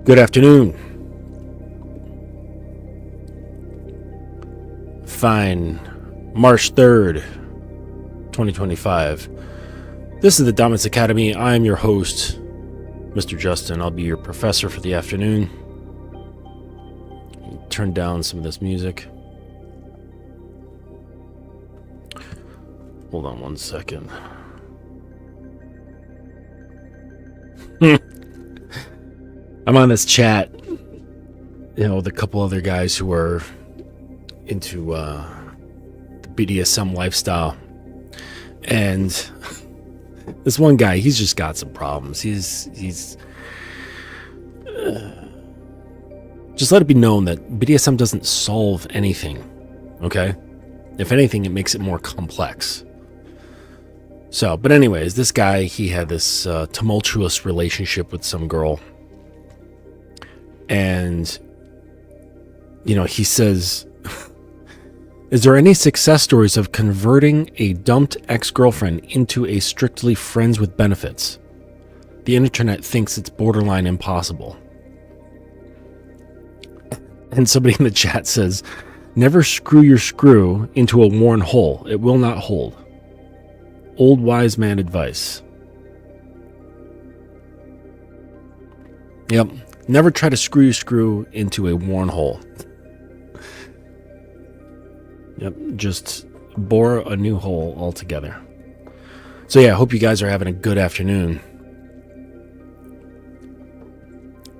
Good afternoon. Fine. March 3rd, 2025. This is the Dominance Academy. I'm your host, Mr. Justin. I'll be your professor for the afternoon. Turn down some of this music. Hold on one second. I'm on this chat, with a couple other guys who are into the BDSM lifestyle, and this one guy, he's just got some problems. He's just let it be known that BDSM doesn't solve anything. Okay, if anything, it makes it more complex. So, but anyways, this guy, he had this tumultuous relationship with some girl. And, he says, is there any success stories of converting a dumped ex-girlfriend into a strictly friends with benefits? The internet thinks it's borderline impossible. And somebody in the chat says, never screw your screw into a worn hole. It will not hold. Old wise man advice. Yep. Never try to screw your screw into a worn hole. Yep. Just bore a new hole altogether. So yeah, I hope you guys are having a good afternoon.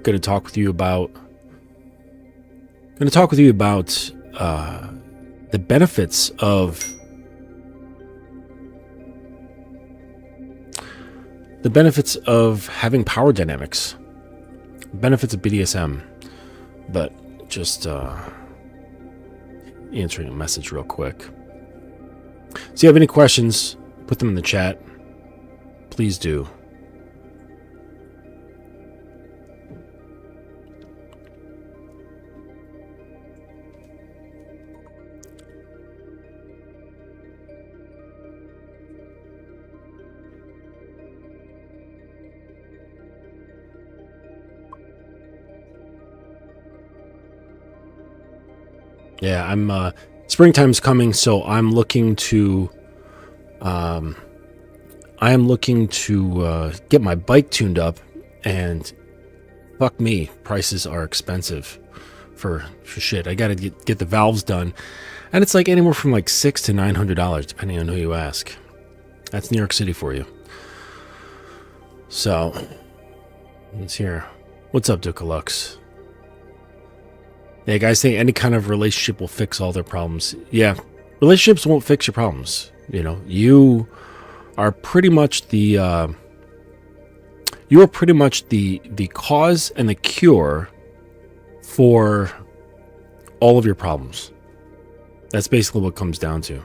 Going to talk with you about the benefits of having power dynamics. Benefits of BDSM, but just answering a message real quick. So if you have any questions, put them in the chat. Please do. Yeah, I'm springtime's coming, so I'm looking to get my bike tuned up, and fuck me, prices are expensive for shit. I gotta get the valves done, and it's like anywhere from like $600 to $900 depending on who you ask. That's New York City for you. So let's hear. What's up, Dukalux? Yeah, guys think any kind of relationship will fix all their problems. Yeah, relationships won't fix your problems. You are pretty much the cause and the cure for all of your problems. That's basically what it comes down to.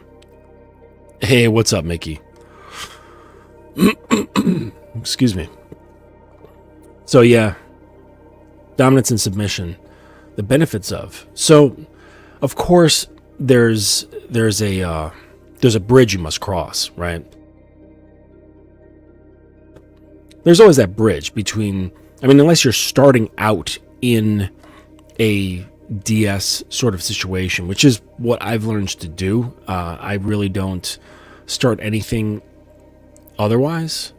Hey, what's up, Mickey? Excuse me. So yeah, dominance and submission. The benefits of. So, of course, there's a bridge you must cross, right? There's always that bridge between, unless you're starting out in a DS sort of situation, which is what I've learned to do. I really don't start anything otherwise.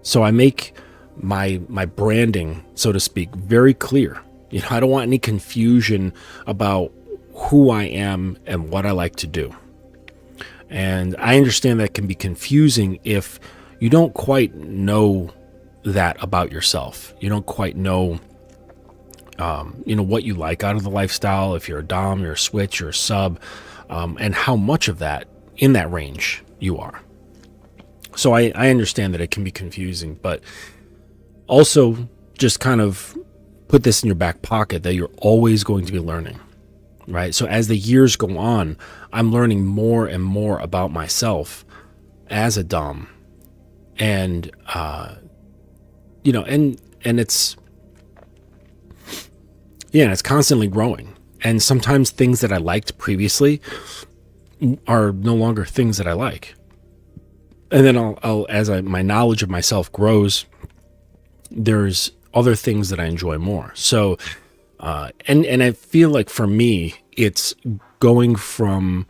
So I make my branding, so to speak, very clear. I don't want any confusion about who I am and what I like to do. And I understand that can be confusing if you don't quite know that about yourself. You don't quite know, what you like out of the lifestyle. If you're a dom, you're a switch, you're a sub, and how much of that in that range you are. So I understand that it can be confusing, but also, just kind of put this in your back pocket that you're always going to be learning, right? So as the years go on, I'm learning more and more about myself as a dom, and and it's it's constantly growing. And sometimes things that I liked previously are no longer things that I like. And then I'll as my knowledge of myself grows, there's other things that I enjoy more. So, and I feel like for me, it's going from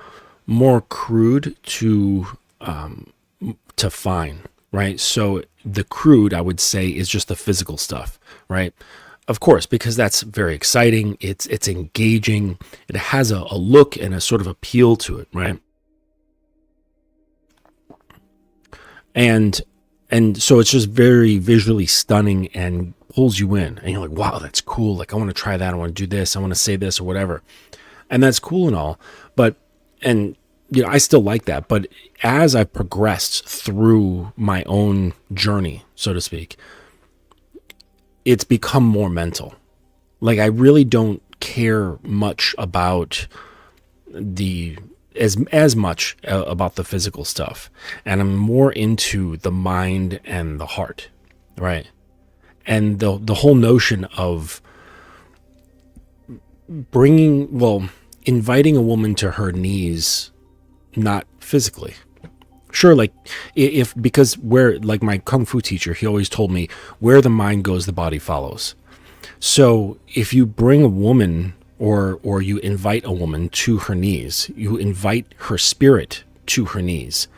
more crude to fine, right? So the crude, I would say, is just the physical stuff, right? Of course, because that's very exciting. It's engaging. It has a look and a sort of appeal to it, right? And so it's just very visually stunning and pulls you in. And you're like, wow, that's cool. Like, I want to try that. I want to do this. I want to say this or whatever. And that's cool and all. But, and, I still like that. But as I've progressed through my own journey, so to speak, it's become more mental. Like, I really don't care much about as much about the physical stuff, and I'm more into the mind and the heart, right? And the whole notion of inviting a woman to her knees, not physically. Sure, like because where, like my kung fu teacher, he always told me, where the mind goes, the body follows. So if you bring a woman or you invite a woman to her knees, you invite her spirit to her knees,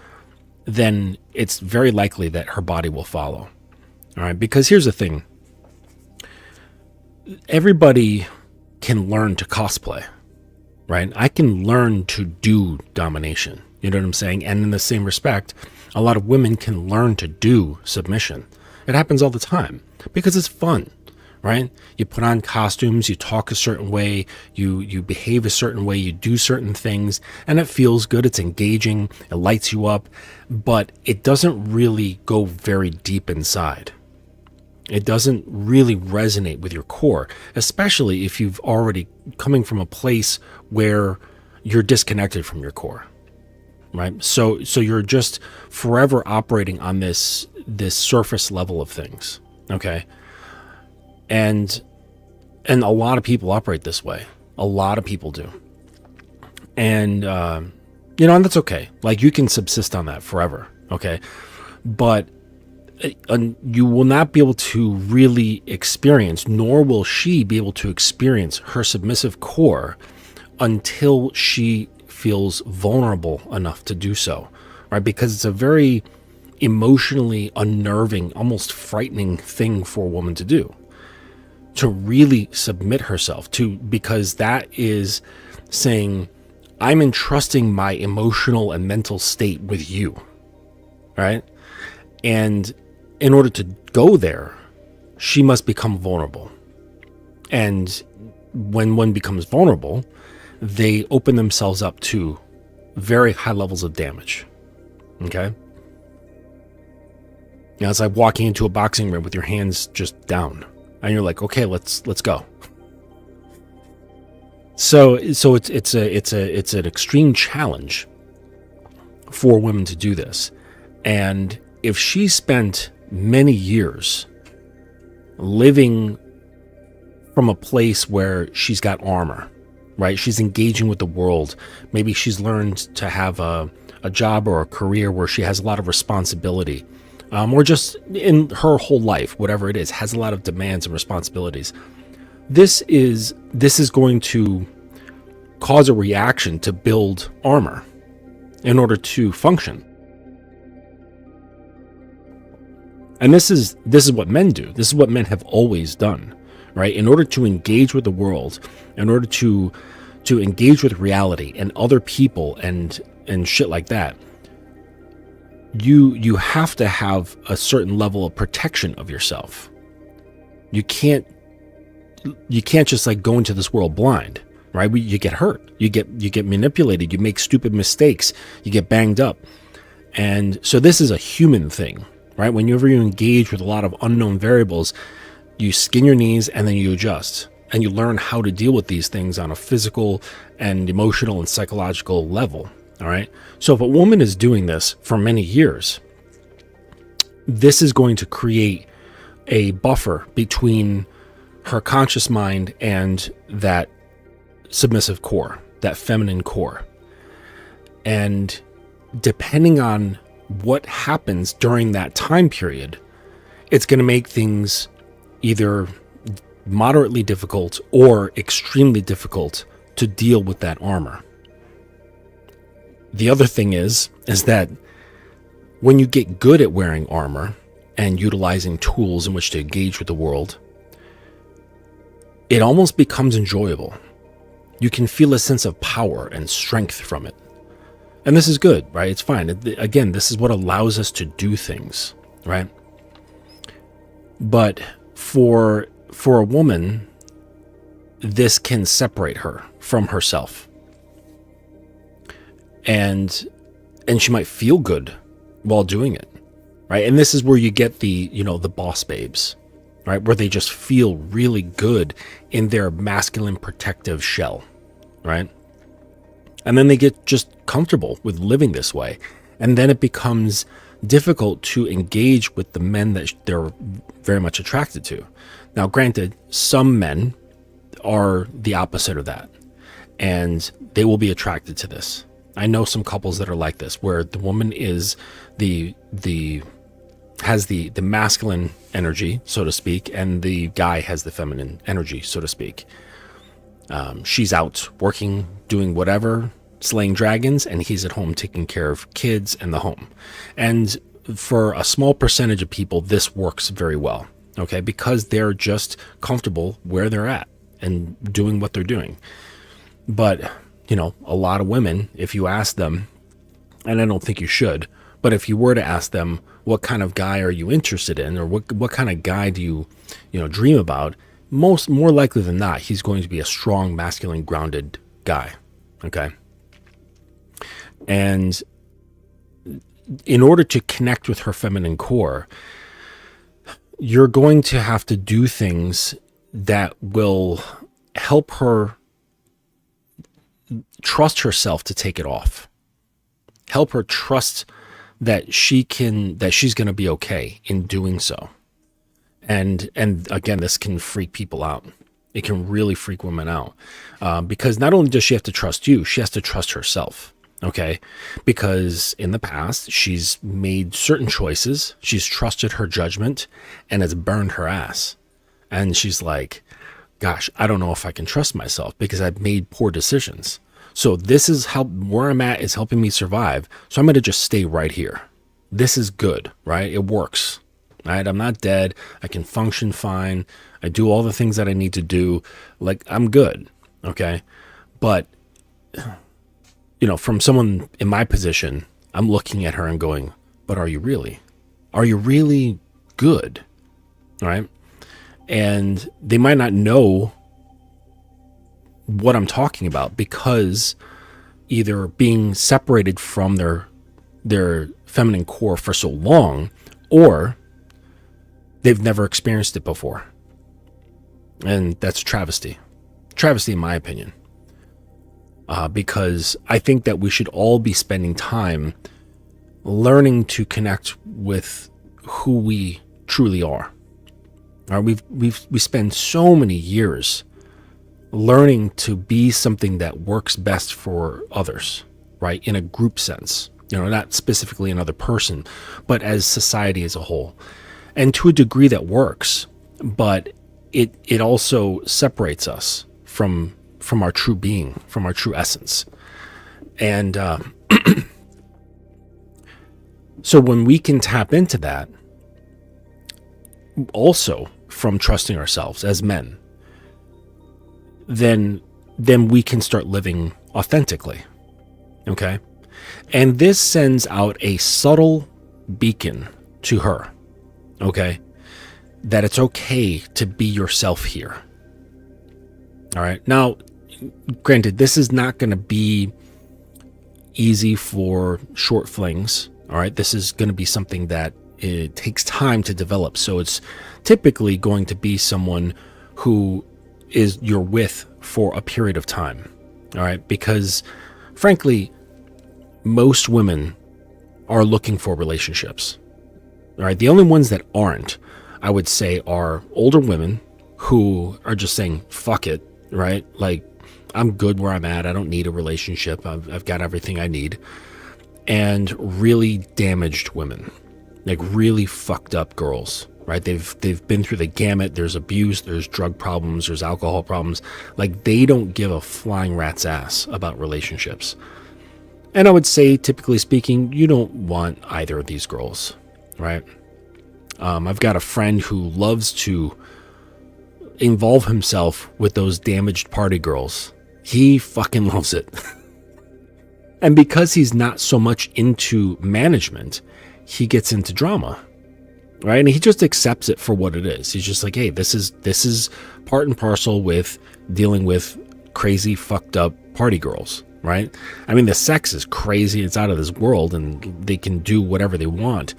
then it's very likely that her body will follow. All right, because here's the thing. Everybody can learn to cosplay, right? I can learn to do domination. You know what I'm saying? And in the same respect, a lot of women can learn to do submission. It happens all the time because it's fun. Right? You put on costumes, you talk a certain way, you behave a certain way, you do certain things, and it feels good, it's engaging, it lights you up, but it doesn't really go very deep inside. It doesn't really resonate with your core, especially if you've already coming from a place where you're disconnected from your core. Right? So you're just forever operating on this surface level of things. Okay? And a lot of people operate this way. A lot of people do. And, and that's okay. Like, you can subsist on that forever. Okay. But you will not be able to really experience, nor will she be able to experience her submissive core until she feels vulnerable enough to do so. Right. Because it's a very emotionally unnerving, almost frightening thing for a woman to do. To really submit herself to, because that is saying, I'm entrusting my emotional and mental state with you, right? And in order to go there, she must become vulnerable. And when one becomes vulnerable, they open themselves up to very high levels of damage, okay? It's like walking into a boxing ring with your hands just down. And you're like, okay, let's go. So it's an extreme challenge for women to do this. And if she spent many years living from a place where she's got armor, right? She's engaging with the world. Maybe she's learned to have a job or a career where she has a lot of responsibility. Or just in her whole life, whatever it is, has a lot of demands and responsibilities. This is going to cause a reaction to build armor in order to function. And this is what men do. This is what men have always done, right? In order to engage with the world, in order to engage with reality and other people and shit like that, you have to have a certain level of protection of yourself. You can't just like go into this world blind, right? You get hurt, you get manipulated, you make stupid mistakes, you get banged up. And so this is a human thing, right? Whenever you engage with a lot of unknown variables, you skin your knees and then you adjust and you learn how to deal with these things on a physical and emotional and psychological level. All right. So if a woman is doing this for many years, this is going to create a buffer between her conscious mind and that submissive core, that feminine core. And depending on what happens during that time period, it's going to make things either moderately difficult or extremely difficult to deal with that armor. The other thing is that when you get good at wearing armor and utilizing tools in which to engage with the world, it almost becomes enjoyable. You can feel a sense of power and strength from it. And this is good, right? It's fine. Again, this is what allows us to do things, right? But for a woman, this can separate her from herself. And she might feel good while doing it, right? And this is where you get the boss babes, right? Where they just feel really good in their masculine protective shell, right? And then they get just comfortable with living this way. And then it becomes difficult to engage with the men that they're very much attracted to. Now, granted, some men are the opposite of that, and they will be attracted to this. I know some couples that are like this, where the woman is has the masculine energy, so to speak, and the guy has the feminine energy, so to speak. She's out working, doing whatever, slaying dragons, and he's at home taking care of kids and the home. And for a small percentage of people, this works very well, okay? Because they're just comfortable where they're at and doing what they're doing. But, a lot of women, if you ask them, and I don't think you should, but if you were to ask them, what kind of guy are you interested in, or what kind of guy do you dream about, more likely than not, he's going to be a strong, masculine, grounded guy, okay? And in order to connect with her feminine core, you're going to have to do things that will help her trust herself to take it off. Help her trust that she's going to be okay in doing so. And again, this can freak people out. It can really freak women out, because not only does she have to trust you, she has to trust herself. Okay, because in the past, she's made certain choices, she's trusted her judgment, and it's burned her ass. And she's like, gosh, I don't know if I can trust myself because I've made poor decisions. So this is where I'm at is helping me survive. So I'm going to just stay right here. This is good, right? It works, right? I'm not dead. I can function fine. I do all the things that I need to do. Like, I'm good, okay? But from someone in my position, I'm looking at her and going, but are you really? Are you really good? All right. And they might not know what I'm talking about because either being separated from their feminine core for so long, or they've never experienced it before. And that's a travesty. Travesty in my opinion. Because I think that we should all be spending time learning to connect with who we truly are. We spend so many years learning to be something that works best for others, right? In a group sense, not specifically another person, but as society as a whole. And to a degree that works, but it also separates us from our true being, from our true essence. And so when we can tap into that, also from trusting ourselves as men, then we can start living authentically, okay? And this sends out a subtle beacon to her, okay? That it's okay to be yourself here. All right. Now, granted, this is not going to be easy for short flings. All right. This is going to be something that it takes time to develop. So it's typically going to be someone who you're with for a period of time. All right. Because frankly, most women are looking for relationships. All right. The only ones that aren't, I would say, are older women who are just saying, fuck it. Right? Like, I'm good where I'm at. I don't need a relationship. I've got everything I need. And really damaged women, like really fucked up girls right? They've been through the gamut. There's abuse, there's drug problems, there's alcohol problems. Like, they don't give a flying rat's ass about relationships. And I would say, typically speaking, you don't want either of these girls, right? I've got a friend who loves to involve himself with those damaged party girls. He fucking loves it. And because he's not so much into management, he gets into drama, right? And he just accepts it for what it is. He's just like, hey, this is part and parcel with dealing with crazy, fucked up party girls, right? I mean, the sex is crazy. It's out of this world, and they can do whatever they want.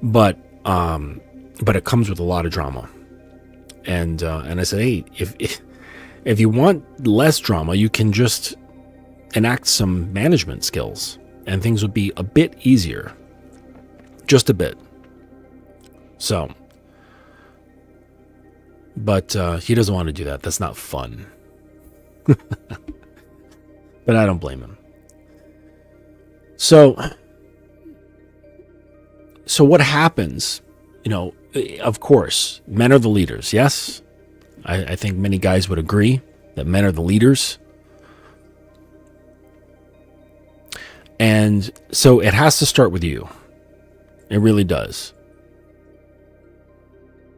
But it comes with a lot of drama. And I said, hey, if you want less drama, you can just enact some management skills, and things would be a bit easier. Just a bit. So, but he doesn't want to do that. That's not fun. But I don't blame him. So what happens? Of course, men are the leaders. Yes, I think many guys would agree that men are the leaders. And so it has to start with you. It really does.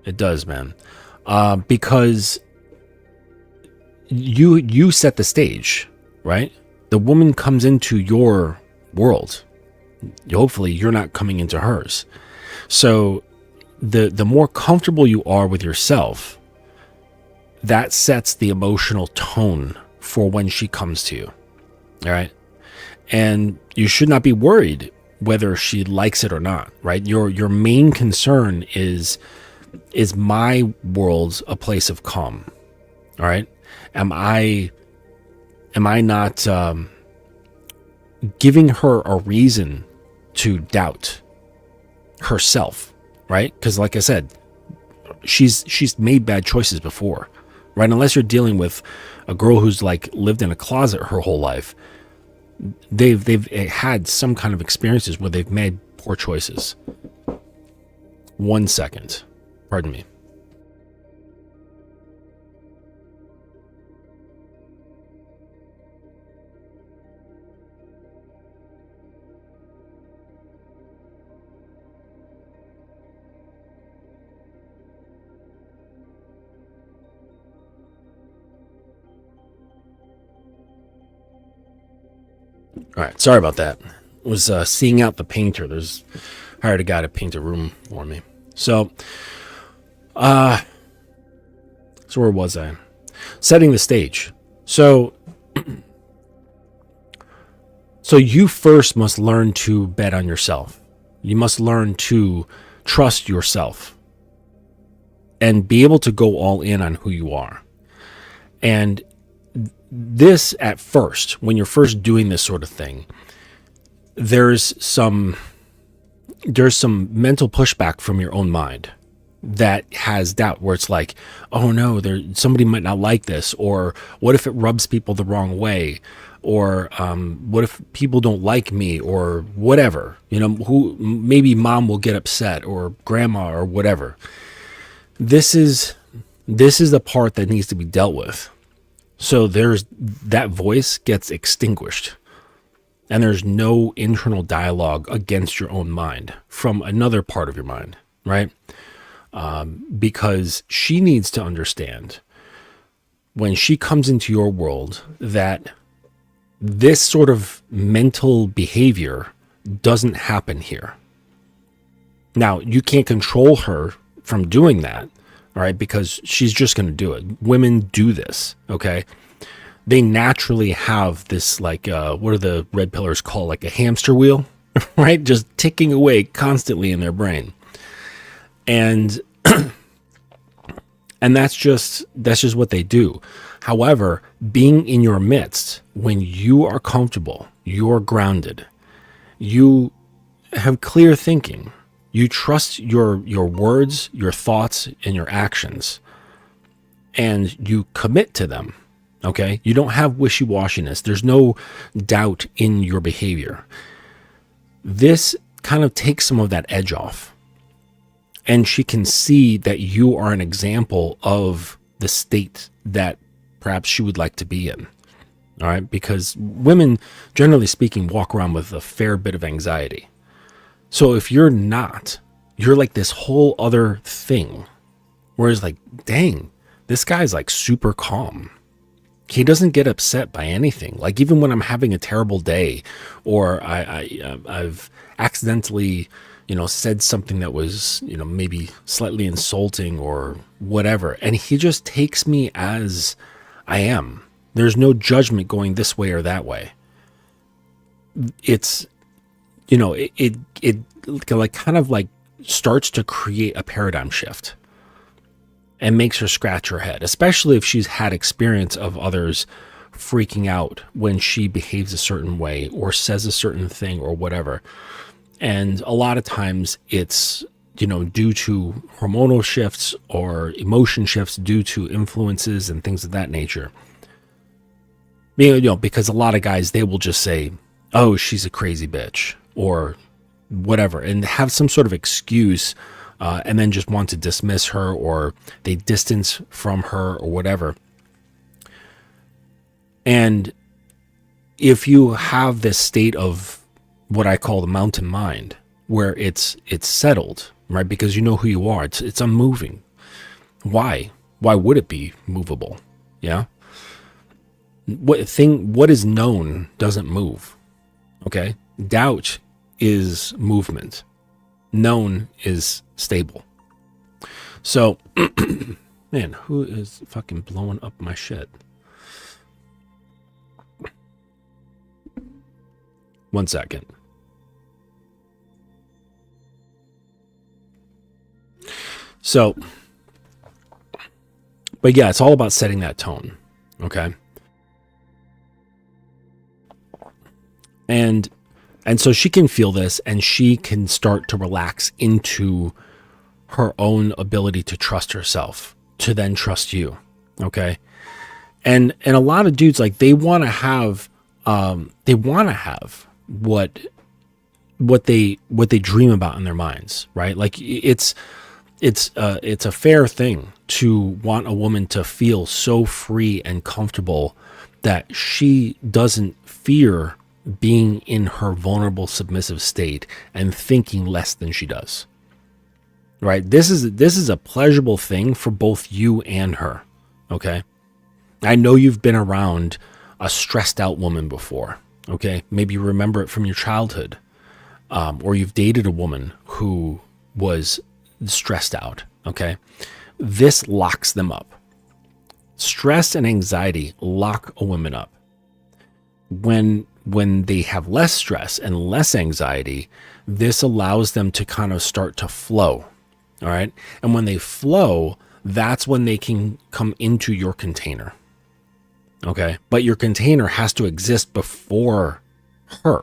It does, man. Because you set the stage, right? The woman comes into your world. Hopefully, you're not coming into hers. So the more comfortable you are with yourself, that sets the emotional tone for when she comes to you. All right? And you should not be worried whether she likes it or not, right? Your main concern is my world a place of calm? All right? Am I not giving her a reason to doubt herself, right? Because like I said, she's made bad choices before, right? Unless you're dealing with a girl who's like lived in a closet her whole life, they've had some kind of experiences where they've made poor choices. 1 second. Pardon me. All right, sorry about that. I was seeing out the painter. Hired a guy to paint a room for me. So where was I? Setting the stage. So you first must learn to bet on yourself. You must learn to trust yourself and be able to go all in on who you are. And this, at first, when you're first doing this sort of thing, there's some mental pushback from your own mind that has doubt, where it's like, oh no, somebody might not like this, or what if it rubs people the wrong way, or what if people don't like me, or whatever, who maybe mom will get upset, or grandma, or whatever. This is the part that needs to be dealt with. So that voice gets extinguished, and there's no internal dialogue against your own mind from another part of your mind, right? Because she needs to understand when she comes into your world that this sort of mental behavior doesn't happen here. Now, you can't control her from doing that, all right, because she's just going to do it. Women do this, okay? They naturally have this, like, what do the red pillars call, like a hamster wheel, right? Just ticking away constantly in their brain. And and that's just what they do. However, being in your midst, when you are comfortable, you're grounded, you have clear thinking, you trust your words, your thoughts, and your actions, and you commit to them, okay? You don't have wishy-washiness. There's no doubt in your behavior. This kind of takes some of that edge off. And she can see that you are an example of the state that perhaps she would like to be in. All right. Because women, generally speaking, walk around with a fair bit of anxiety. So if you're not, you're like this whole other thing. Whereas like, dang, this guy's like super calm. He doesn't get upset by anything. Like even when I'm having a terrible day, or I've accidentally, said something that was, maybe slightly insulting or whatever, and he just takes me as I am. There's no judgment going this way or that way. It's, it like kind of like starts to create a paradigm shift and makes her scratch her head, especially if she's had experience of others freaking out when she behaves a certain way or says a certain thing or whatever. And a lot of times it's, due to hormonal shifts or emotion shifts due to influences and things of that nature. Because a lot of guys, they will just say, oh, she's a crazy bitch or whatever, and have some sort of excuse, and then just want to dismiss her, or they distance from her or whatever. And if you have this state of what I call the mountain mind, where it's settled, right? Because you know who you are. It's unmoving. Why would it be movable? Yeah. What is known doesn't move. Okay. Doubt is movement. Known is stable. So, man, who is fucking blowing up my shit? One second. So, but yeah, it's all about setting that tone. Okay. And so she can feel this, and she can start to relax into her own ability to trust herself, to then trust you. Okay. And a lot of dudes, like, they want to have what they dream about in their minds, right? Like it's a fair thing to want a woman to feel so free and comfortable that she doesn't fear being in her vulnerable, submissive state and thinking less than she does. Right? This is a pleasurable thing for both you and her. Okay? I know you've been around a stressed out woman before. Okay? Maybe you remember it from your childhood. Or you've dated a woman who was stressed out. Okay? This locks them up. Stress and anxiety lock a woman up. When they have less stress and less anxiety, this allows them to kind of start to flow. All right. And when they flow, that's when they can come into your container. Okay. But your container has to exist before her,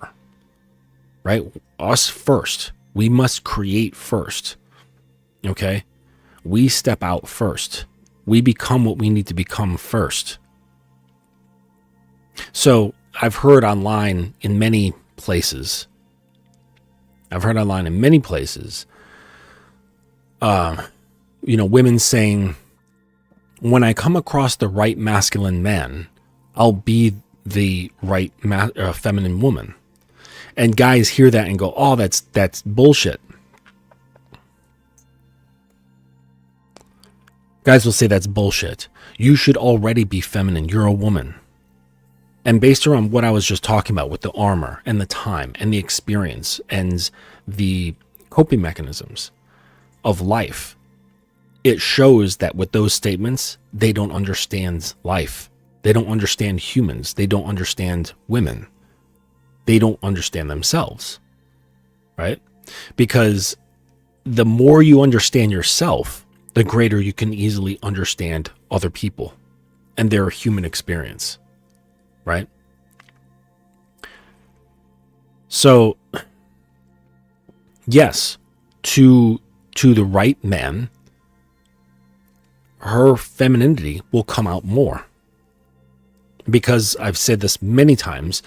right? Us first. We must create first. Okay. We step out first. We become what we need to become first. So I've heard online in many places, women saying, when I come across the right masculine man, I'll be the right feminine woman. And guys hear that and go, oh, that's bullshit. Guys will say that's bullshit. You should already be feminine. You're a woman. And based around what I was just talking about with the armor and the time and the experience and the coping mechanisms of life, it shows that with those statements, they don't understand life. They don't understand humans. They don't understand women. They don't understand themselves, right? Because the more you understand yourself, the greater you can easily understand other people and their human experience. Right? So, yes, to the right man, her femininity will come out more. Because I've said this many times,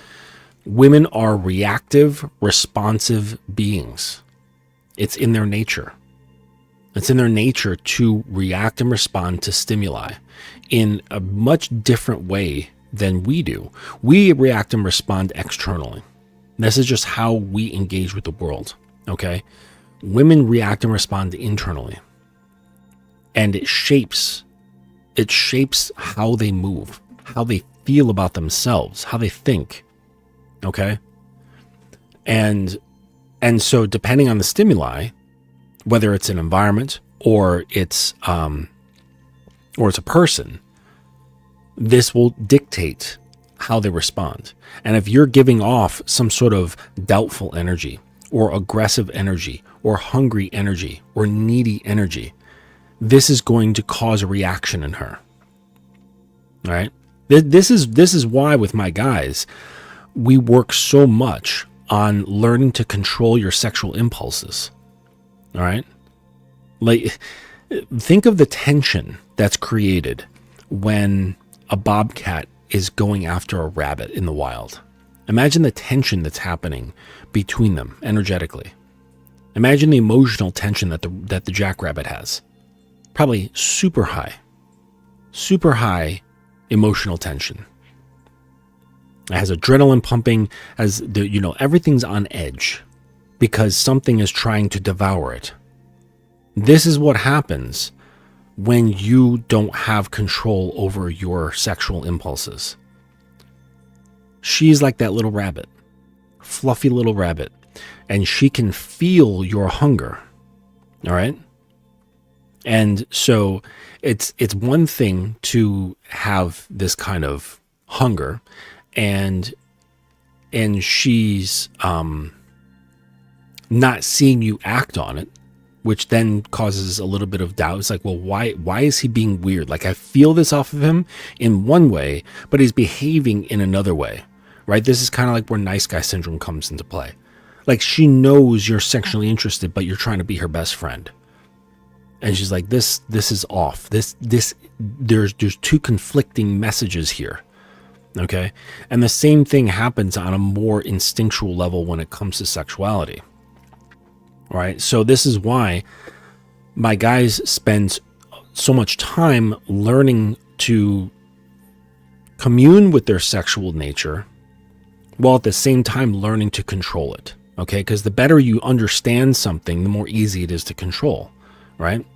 women are reactive, responsive beings. It's in their nature. It's in their nature to react and respond to stimuli in a much different way than we do. We react and respond externally. This is just how we engage with the world, okay? Women react and respond internally. And it shapes how they move, how they feel about themselves, how they think, okay? And so depending on the stimuli, whether it's an environment or it's a person, this will dictate how they respond. And if you're giving off some sort of doubtful energy or aggressive energy or hungry energy or needy energy, this is going to cause a reaction in her. All right? This is why with my guys, we work so much on learning to control your sexual impulses. All right? Like, think of the tension that's created when a bobcat is going after a rabbit in the wild. Imagine the tension that's happening between them energetically. Imagine the emotional tension that the jackrabbit has. Probably super high emotional tension. It has adrenaline pumping, everything's on edge because something is trying to devour it. This is what happens when you don't have control over your sexual impulses. She's like that little rabbit, fluffy little rabbit, and she can feel your hunger. All right? And so it's one thing to have this kind of hunger, and she's not seeing you act on it, which then causes a little bit of doubt. It's like, well, why is he being weird? Like, I feel this off of him in one way, but he's behaving in another way, right? This is kind of like where nice guy syndrome comes into play. Like, she knows you're sexually interested, but you're trying to be her best friend. And she's like, this is off. There's two conflicting messages here. Okay. And the same thing happens on a more instinctual level when it comes to sexuality. Right. So this is why my guys spend so much time learning to commune with their sexual nature while at the same time learning to control it. Okay. Because the better you understand something, the more easy it is to control. Right.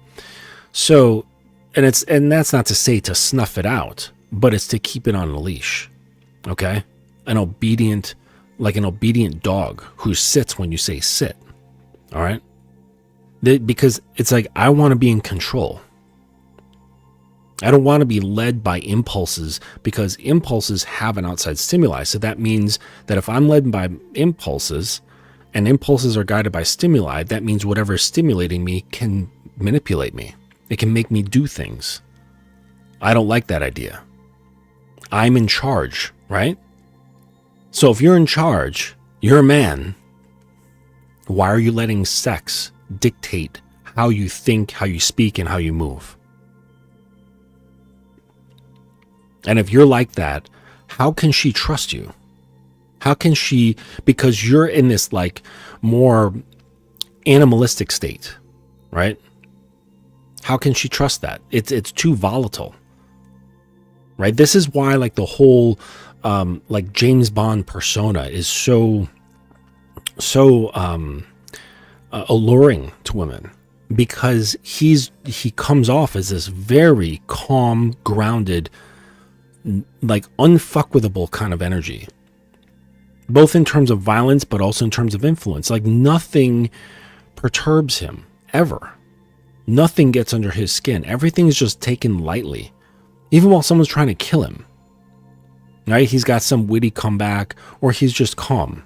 So, and that's not to say to snuff it out, but it's to keep it on a leash. Okay. An obedient dog who sits when you say sit. All right. Because it's like, I want to be in control. I don't want to be led by impulses, because impulses have an outside stimuli. So that means that if I'm led by impulses and impulses are guided by stimuli, that means whatever is stimulating me can manipulate me. It can make me do things. I don't like that idea. I'm in charge, right? So if you're in charge, you're a man. Why are you letting sex dictate how you think, how you speak, and how you move? And if you're like that, how can she trust you? How can she, because you're in this like more animalistic state, right? How can she trust that? It's too volatile, right? This is why like the whole like James Bond persona is so alluring to women, because he comes off as this very calm, grounded, like unfuckwithable kind of energy, both in terms of violence but also in terms of influence. Like, nothing perturbs him ever. Nothing gets under his skin. Everything is just taken lightly, even while someone's trying to kill him, right? He's got some witty comeback, or he's just calm.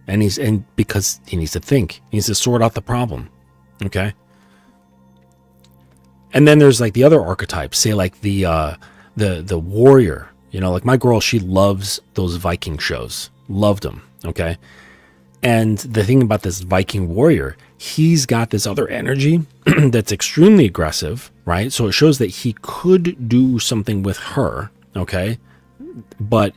And because he needs to think, he needs to sort out the problem. Okay. And then there's like the other archetypes, say like the warrior, like my girl, she loves those Viking shows, loved them. Okay. And the thing about this Viking warrior, he's got this other energy that's extremely aggressive, right? So it shows that he could do something with her. Okay. But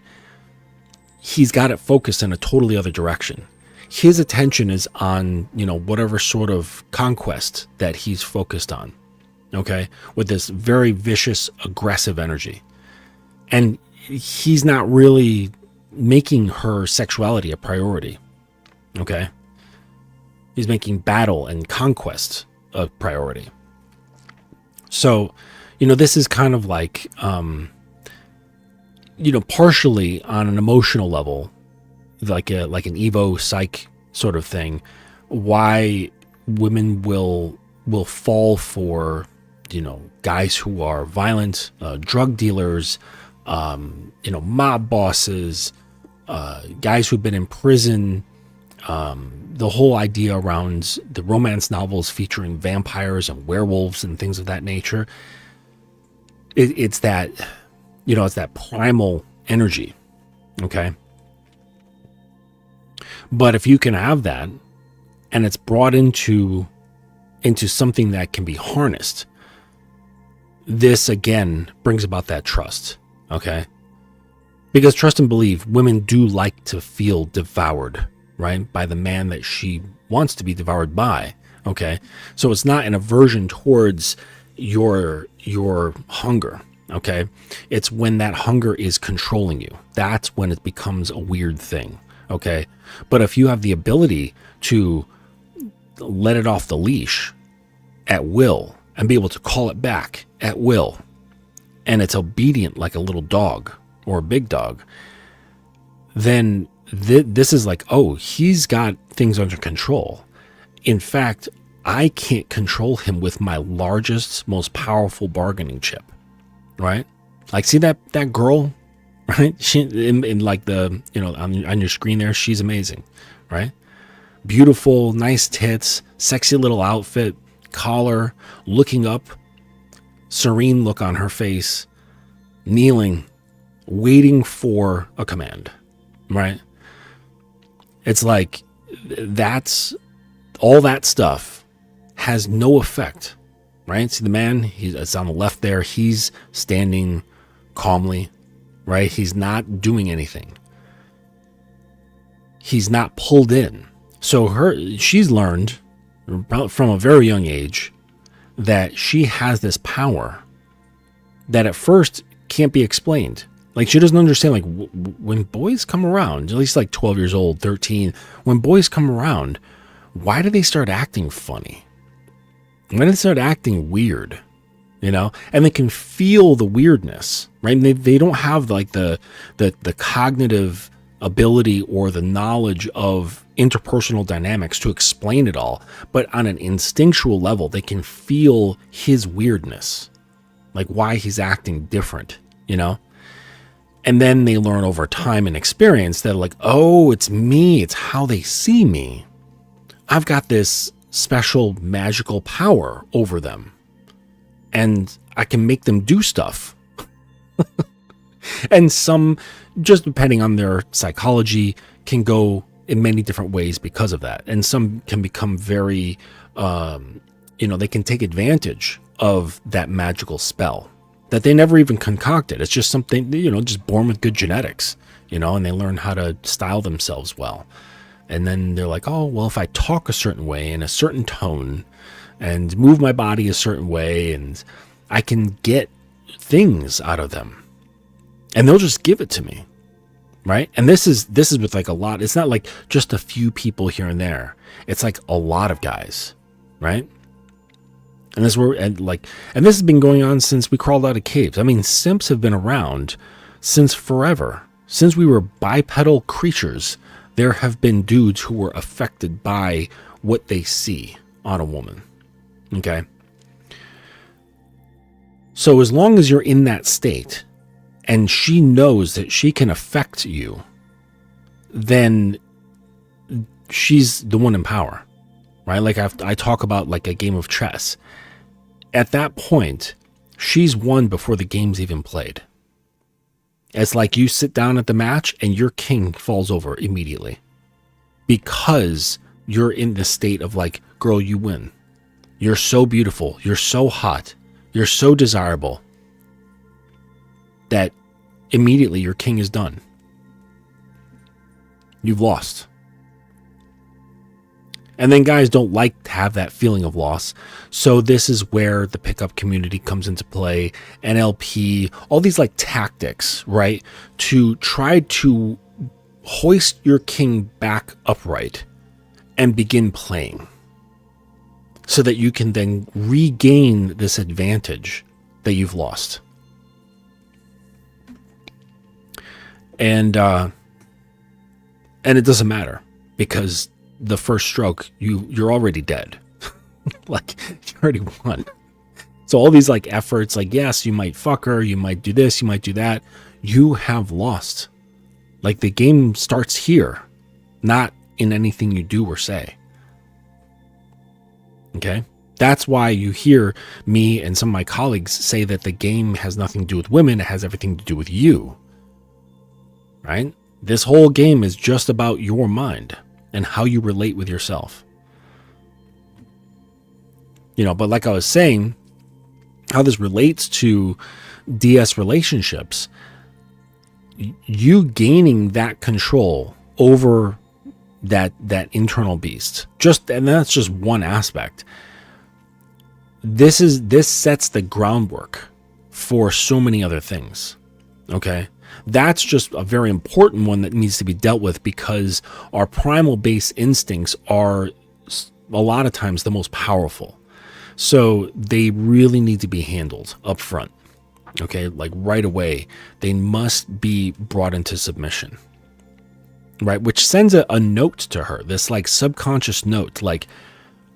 he's got it focused in a totally other direction. his attention is on, whatever sort of conquest that he's focused on. Okay. With this very vicious, aggressive energy. And he's not really making her sexuality a priority. Okay. He's making battle and conquest a priority. So, this is kind of like, partially on an emotional level, like an Evo psych sort of thing, why women will fall for, guys who are violent, drug dealers, mob bosses, guys who've been in prison. The whole idea around the romance novels featuring vampires and werewolves and things of that nature. It's that, it's that primal energy. Okay. But if you can have that and it's brought into something that can be harnessed, this again brings about that trust. Okay. Because trust and believe, women do like to feel devoured, right? By the man that she wants to be devoured by. Okay. So it's not an aversion towards your hunger. Okay. It's when that hunger is controlling you. That's when it becomes a weird thing. Okay. But if you have the ability to let it off the leash at will and be able to call it back at will, and it's obedient like a little dog or a big dog, then this is like, oh, he's got things under control. In fact, I can't control him with my largest, most powerful bargaining chip, right? Like, see that girl, right? She in like the, on your screen there, she's amazing, right? Beautiful, nice tits, sexy little outfit, collar, looking up, serene look on her face, kneeling, waiting for a command, right? It's like that's all that stuff has no effect, right? See the man, it's on the left there. He's standing calmly, right? He's not doing anything. He's not pulled in. So she's learned from a very young age that she has this power that at first can't be explained. Like, she doesn't understand, like, when boys come around, at least like 12 years old, 13, when boys come around, why do they start acting funny? When do they start acting weird? And they can feel the weirdness, right? And they don't have like the cognitive ability or the knowledge of interpersonal dynamics to explain it all. But on an instinctual level, they can feel his weirdness, like why he's acting different, And then they learn over time and experience that, like, oh, it's me. It's how they see me. I've got this special magical power over them. And I can make them do stuff. And some, just depending on their psychology, can go in many different ways because of that. And some can become very, they can take advantage of that magical spell that they never even concocted. It's just something, just born with good genetics, and they learn how to style themselves well. And then they're like, oh, well, if I talk a certain way in a certain tone and move my body a certain way, and I can get things out of them, and they'll just give it to me. Right. And this is with like a lot. It's not like just a few people here and there. It's like a lot of guys. Right. And this has been going on since we crawled out of caves. I mean, simps have been around since forever. Since we were bipedal creatures, there have been dudes who were affected by what they see on a woman. Okay. So as long as you're in that state and she knows that she can affect you, then she's the one in power, right? Like I talk about like a game of chess. At that point, she's won before the game's even played. It's like you sit down at the match and your king falls over immediately because you're in the state of like, girl, you win. You're so beautiful. You're so hot. You're so desirable that immediately your king is done. You've lost. And then guys don't like to have that feeling of loss. So this is where the pickup community comes into play, NLP, all these like tactics, right? To try to hoist your king back upright and begin playing so that you can then regain this advantage that you've lost. And it doesn't matter, because the first stroke, you're already dead. Like, you already won. So all these like efforts, like, yes, you might fuck her, you might do this, you might do that. You have lost. Like, the game starts here, not in anything you do or say. Okay? That's why you hear me and some of my colleagues say that the game has nothing to do with women, it has everything to do with you. Right? This whole game is just about your mind and how you relate with yourself. You know, but like I was saying, how this relates to DS relationships, you gaining that control over that internal beast, and that's just one aspect. This sets the groundwork for so many other things. Okay? That's just a very important one that needs to be dealt with, because our primal base instincts are a lot of times the most powerful. So they really need to be handled up front. Okay, like right away, they must be brought into submission. Right, which sends a note to her, this like subconscious note, like,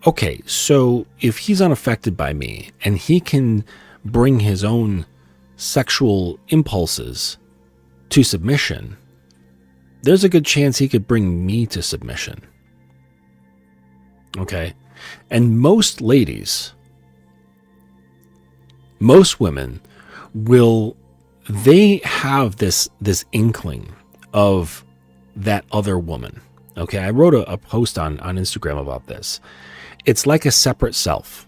okay, so if he's unaffected by me and he can bring his own sexual impulses to submission, there's a good chance he could bring me to submission. Okay, and most ladies, most women they have this inkling of that other woman. Okay, I wrote a post on Instagram about this. It's like a separate self,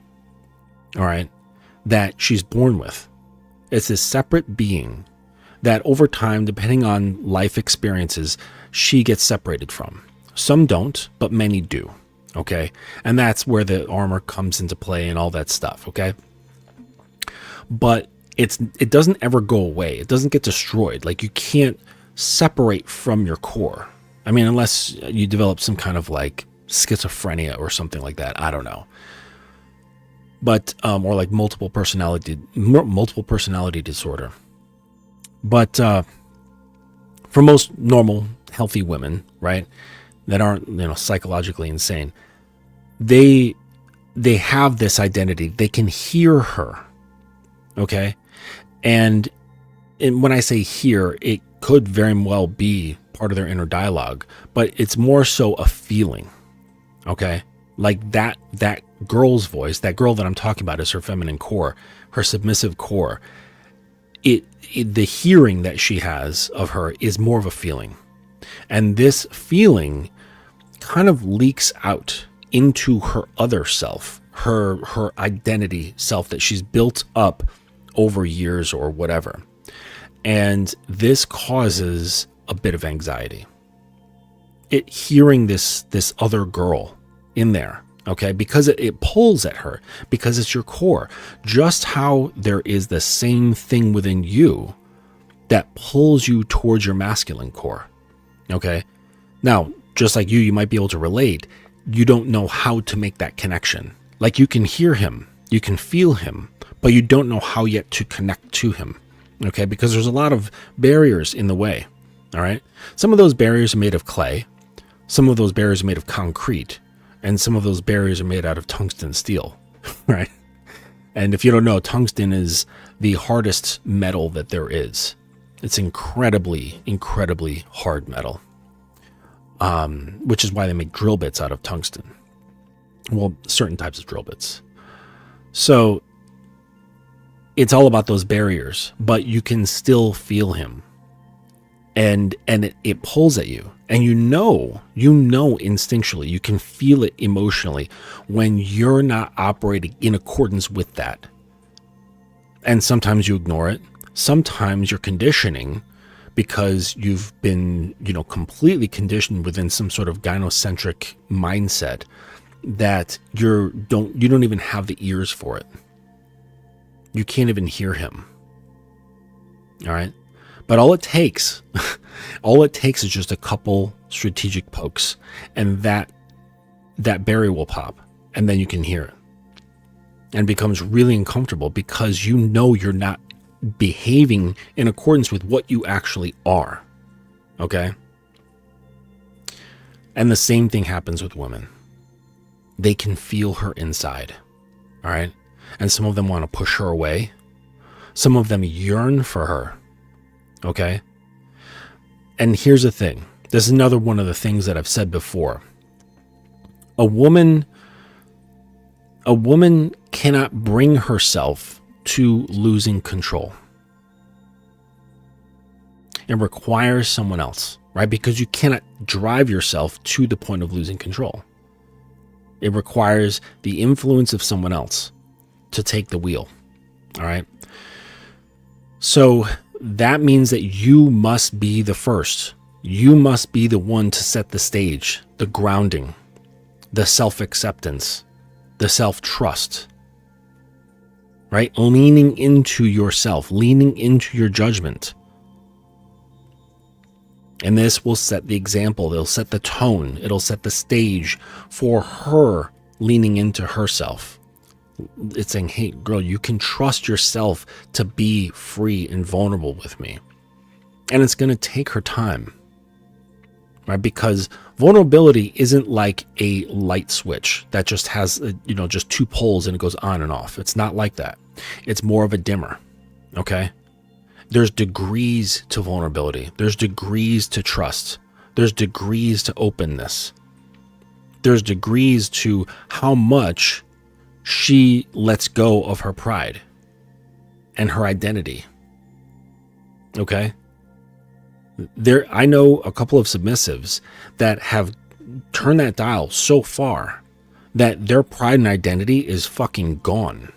all right, that she's born with. It's this separate being that over time, depending on life experiences, she gets separated from. Some don't, but many do. Okay, and that's where the armor comes into play and all that stuff. Okay, but it doesn't ever go away. It doesn't get destroyed. Like, you can't separate from your core. I mean, unless you develop some kind of like schizophrenia or something like that. I don't know. But or like multiple personality disorder. But for most normal, healthy women, right, that aren't, psychologically insane, they have this identity. They can hear her. Okay, and when I say hear, it could very well be part of their inner dialogue, but it's more so a feeling. Okay, like that girl's voice, that girl that I'm talking about is her feminine core, her submissive core. The hearing that she has of her is more of a feeling, and this feeling kind of leaks out into her other self, her identity self that she's built up over years or whatever. And this causes a bit of anxiety. Hearing this other girl in there, okay, because it pulls at her, because it's your core. Just how there is the same thing within you that pulls you towards your masculine core, okay? Now, just like you might be able to relate, you don't know how to make that connection. Like, you can hear him, you can feel him, but you don't know how yet to connect to him, okay? Because there's a lot of barriers in the way, all right? Some of those barriers are made of clay, some of those barriers are made of concrete, and some of those barriers are made out of tungsten steel, right? And if you don't know, tungsten is the hardest metal that there is. It's incredibly, incredibly hard metal, which is why they make drill bits out of tungsten. Well, certain types of drill bits. So it's all about those barriers, but you can still feel him. And it pulls at you. And you know instinctually, you can feel it emotionally when you're not operating in accordance with that. And sometimes you ignore it. Sometimes you're conditioning because you've been, completely conditioned within some sort of gynocentric mindset that you don't even have the ears for it. You can't even hear him. All right. But all it takes is just a couple strategic pokes, and that berry will pop, and then you can hear it. And it becomes really uncomfortable because you know you're not behaving in accordance with what you actually are. Okay? And the same thing happens with women. They can feel her inside. All right? And some of them want to push her away. Some of them yearn for her. Okay? And here's the thing. This is another one of the things that I've said before. A woman cannot bring herself to losing control. It requires someone else, right? Because you cannot drive yourself to the point of losing control. It requires the influence of someone else to take the wheel. All right. So that means that you must be the first. You must be the one to set the stage, the grounding, the self-acceptance, the self-trust, right? Leaning into yourself, leaning into your judgment. And this will set the example. It'll set the tone. It'll set the stage for her leaning into herself. It's saying, hey, girl, you can trust yourself to be free and vulnerable with me. And it's going to take her time, right? Because vulnerability isn't like a light switch that just has, just two poles and it goes on and off. It's not like that. It's more of a dimmer, okay? There's degrees to vulnerability. There's degrees to trust. There's degrees to openness. There's degrees to how much she lets go of her pride and her identity. Okay? I know a couple of submissives that have turned that dial so far that their pride and identity is fucking gone.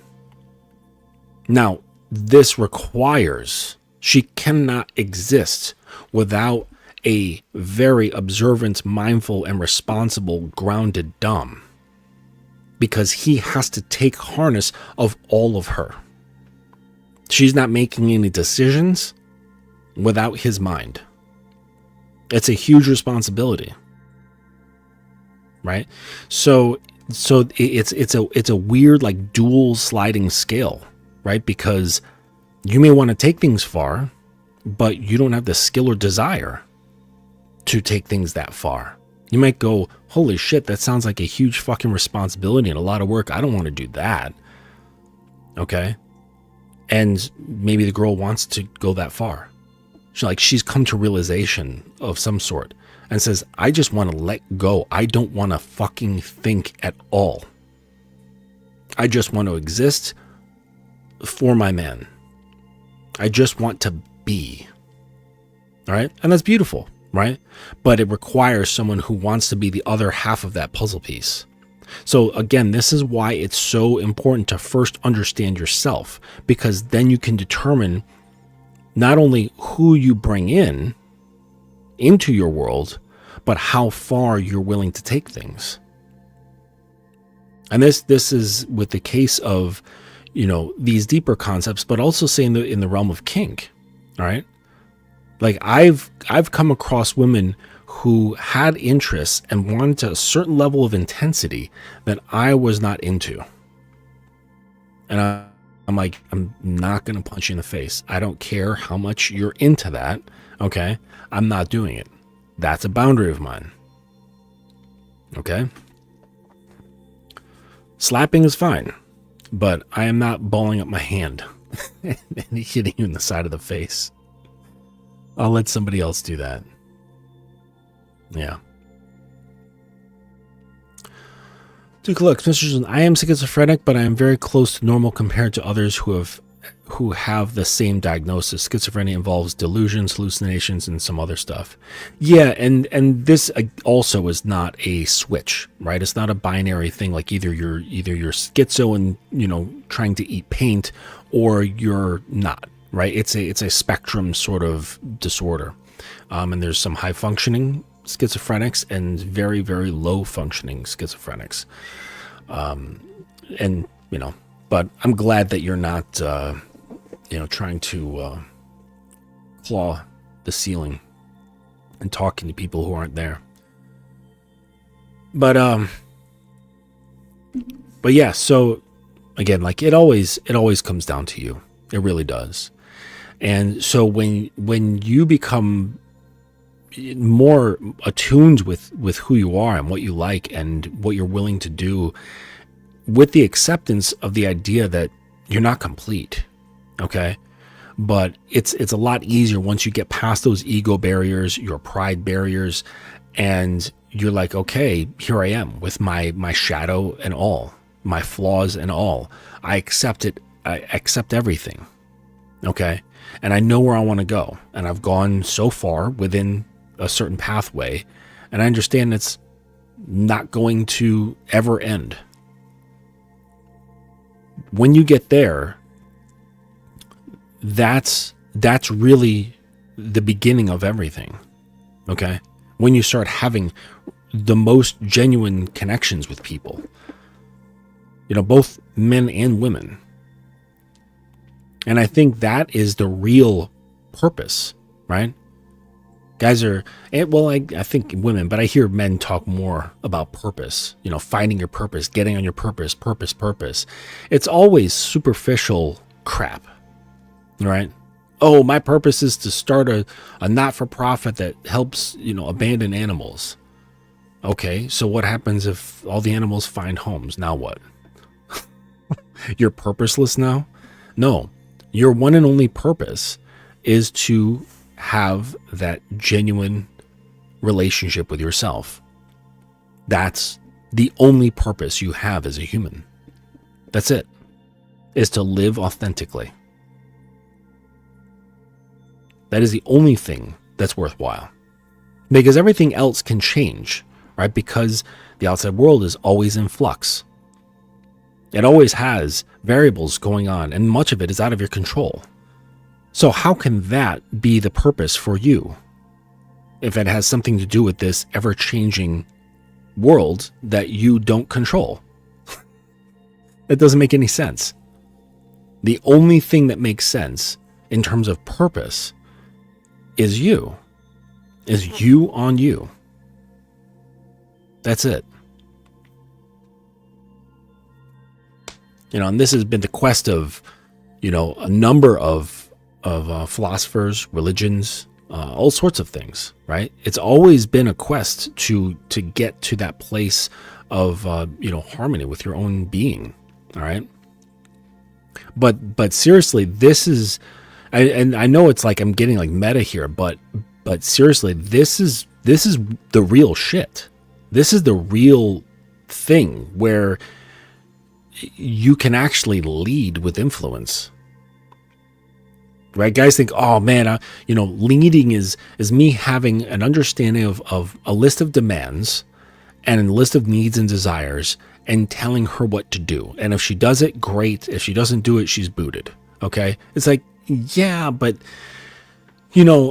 Now, this requires, she cannot exist without a very observant, mindful, and responsible, grounded Dom. Because he has to take harness of all of her. She's not making any decisions without his mind. It's a huge responsibility, right? So it's a weird, like, dual sliding scale, right? Because you may want to take things far, but you don't have the skill or desire to take things that far. You might go, holy shit, that sounds like a huge fucking responsibility and a lot of work. I don't want to do that. Okay? And maybe the girl wants to go that far. She's come to realization of some sort and says, I just want to let go. I don't want to fucking think at all. I just want to exist for my man. I just want to be. All right? And that's beautiful. Right? But it requires someone who wants to be the other half of that puzzle piece. So again, this is why it's so important to first understand yourself, because then you can determine not only who you bring into your world, but how far you're willing to take things. And this is with the case of, these deeper concepts, but also say in the realm of kink. All right? Like I've come across women who had interests and wanted a certain level of intensity that I was not into. And I'm like, I'm not going to punch you in the face. I don't care how much you're into that. Okay. I'm not doing it. That's a boundary of mine. Okay. Slapping is fine, but I am not balling up my hand and hitting you in the side of the face. I'll let somebody else do that. Yeah. Take a look. Mr. I am schizophrenic, but I am very close to normal compared to others who have the same diagnosis. Schizophrenia involves delusions, hallucinations, and some other stuff. Yeah, and this also is not a switch, right? It's not a binary thing like either you're schizo and trying to eat paint, or you're not. Right, it's a spectrum sort of disorder, and there's some high functioning schizophrenics and very, very low functioning schizophrenics. And, but I'm glad that you're not, trying to claw the ceiling and talking to people who aren't there. But yeah, so again, like it always comes down to you. It really does. And so when you become more attuned with who you are and what you like and what you're willing to do, with the acceptance of the idea that you're not complete, okay? But it's a lot easier once you get past those ego barriers, your pride barriers, and you're like, okay, here I am with my shadow and all, my flaws and all. I accept it. I accept everything, okay? And I know where I want to go. And I've gone so far within a certain pathway, and I understand it's not going to ever end. When you get there, that's really the beginning of everything, okay? When you start having the most genuine connections with people, both men and women. And I think that is the real purpose, right? Guys are, well, I think women, but I hear men talk more about purpose, finding your purpose, getting on your purpose. It's always superficial crap, right? Oh, my purpose is to start a not-for-profit that helps, abandoned animals. Okay, so what happens if all the animals find homes? Now what? You're purposeless now? No, your one and only purpose is to have that genuine relationship with yourself. That's the only purpose you have as a human. That's it, is to live authentically. That is the only thing that's worthwhile. Because everything else can change, right? Because the outside world is always in flux. It always has variables going on, and much of it is out of your control. So how can that be the purpose for you if it has something to do with this ever-changing world that you don't control? That doesn't make any sense. The only thing that makes sense in terms of purpose is you on you. That's it. And this has been the quest of, a number of philosophers, religions, all sorts of things, right? It's always been a quest to get to that place of, harmony with your own being. All right. But seriously, this is, and I know it's like I'm getting like meta here, but seriously, this is the real shit. This is the real thing where you can actually lead with influence, right? Guys think, oh man, leading is me having an understanding of a list of demands and a list of needs and desires and telling her what to do. And if she does it, great. If she doesn't do it, she's booted. Okay. It's like, yeah, but that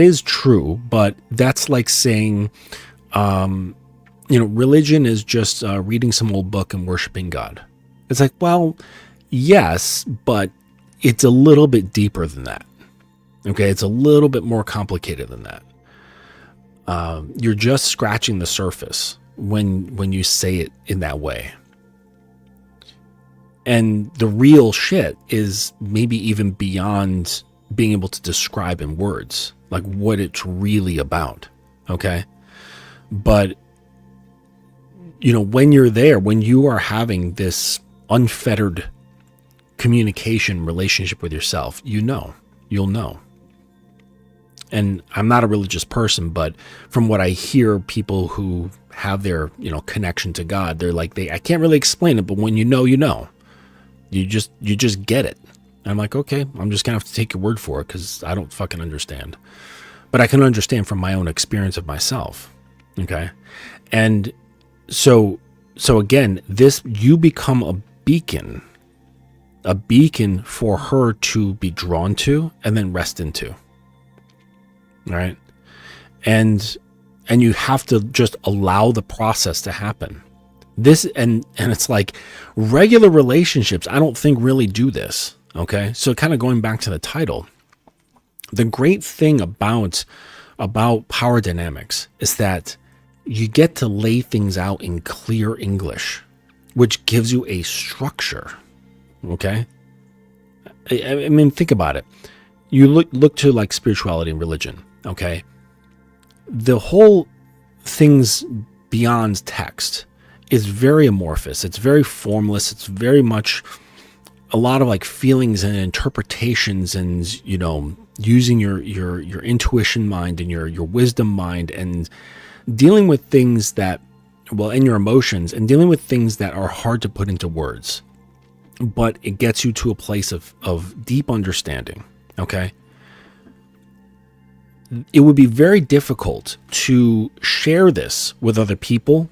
is true, but that's like saying, religion is just reading some old book and worshiping God. It's like, well, yes, but it's a little bit deeper than that. Okay, it's a little bit more complicated than that. You're just scratching the surface when you say it in that way. And the real shit is maybe even beyond being able to describe in words, like what it's really about. Okay. But, when you're there, when you are having this unfettered communication relationship with yourself, you'll know. And I'm not a religious person, but from what I hear, people who have their, connection to God, they're like, I can't really explain it, but when you know, you just get it. And I'm like, okay, I'm just gonna have to take your word for it because I don't fucking understand. But I can understand from my own experience of myself. Okay. And so again, you become a beacon a beacon for her to be drawn to and then rest into. All right. And you have to just allow the process to happen. This, and it's like regular relationships, I don't think really do this. Okay. So kind of going back to the title, the great thing about power dynamics is that you get to lay things out in clear English, which gives you a structure. Okay. I mean, think about it. You look to like spirituality and religion. Okay. The whole things beyond text is very amorphous. It's very formless. It's very much a lot of like feelings and interpretations, and using your intuition mind and your wisdom mind, and dealing with things that, and your emotions, and dealing with things that are hard to put into words, but it gets you to a place of deep understanding. Okay. It would be very difficult to share this with other people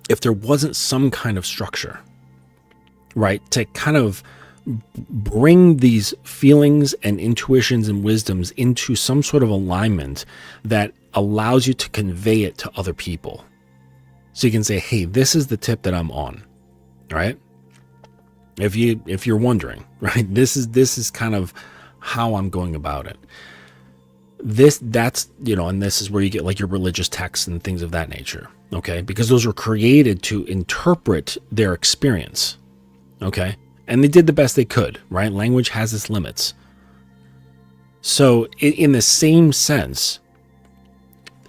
if there wasn't some kind of structure, right? To kind of bring these feelings and intuitions and wisdoms into some sort of alignment that allows you to convey it to other people. So you can say, hey, this is the tip that I'm on, right? If you're wondering, right? This is kind of how I'm going about it. That's and this is where you get like your religious texts and things of that nature. Okay. Because those were created to interpret their experience. Okay. And they did the best they could, right? Language has its limits. So in the same sense,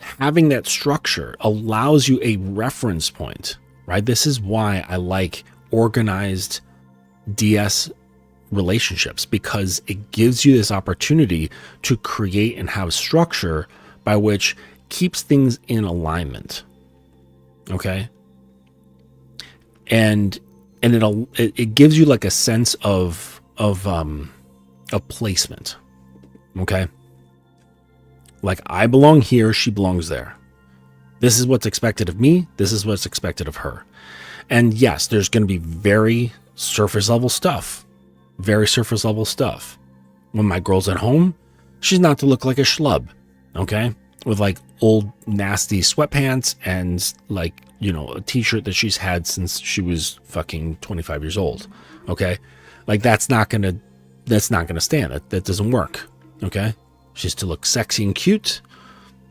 having that structure allows you a reference point, right? This is why I like organized DS relationships, because it gives you this opportunity to create and have structure by which keeps things in alignment. Okay. And it gives you like a sense of placement. Okay. Like, I belong here, she belongs there. This is what's expected of me. This is what's expected of her. And yes, there's going to be very surface level stuff. Very surface level stuff. When my girl's at home, she's not to look like a schlub, okay? With like old nasty sweatpants and like, a t-shirt that she's had since she was fucking 25 years old, okay? Like that's not gonna stand. That doesn't work, okay? She's to look sexy and cute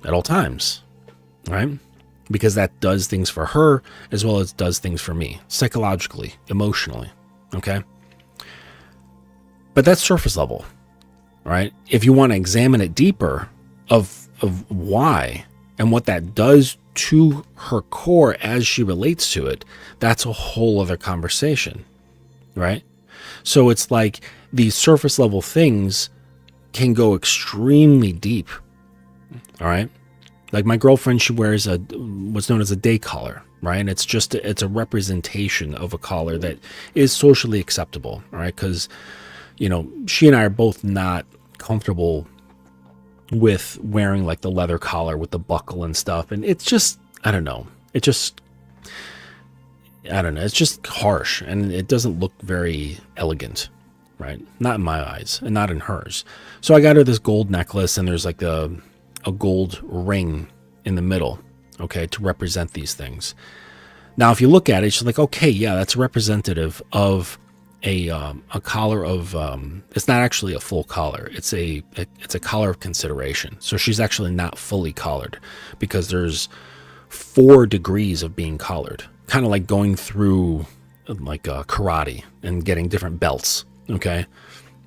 at all times, right? Because that does things for her as well as does things for me, psychologically, emotionally, okay? But that's surface level, right? If you want to examine it deeper of why and what that does to her core as she relates to it, that's a whole other conversation, right? So it's like these surface level things can go extremely deep, all right? Like my girlfriend, she wears what's known as a day collar, right? And it's a representation of a collar that is socially acceptable, all right? Because she and I are both not comfortable with wearing like the leather collar with the buckle and stuff. And it's just, I don't know. It's just harsh and it doesn't look very elegant, right? Not in my eyes and not in hers. So I got her this gold necklace and there's like a gold ring in the middle, okay, to represent these things. Now, if you look at it, she's like, okay, yeah, that's representative of a collar of it's not actually a full collar, it's a collar of consideration. So she's actually not fully collared because there's 4 degrees of being collared, kind of like going through like karate and getting different belts, okay?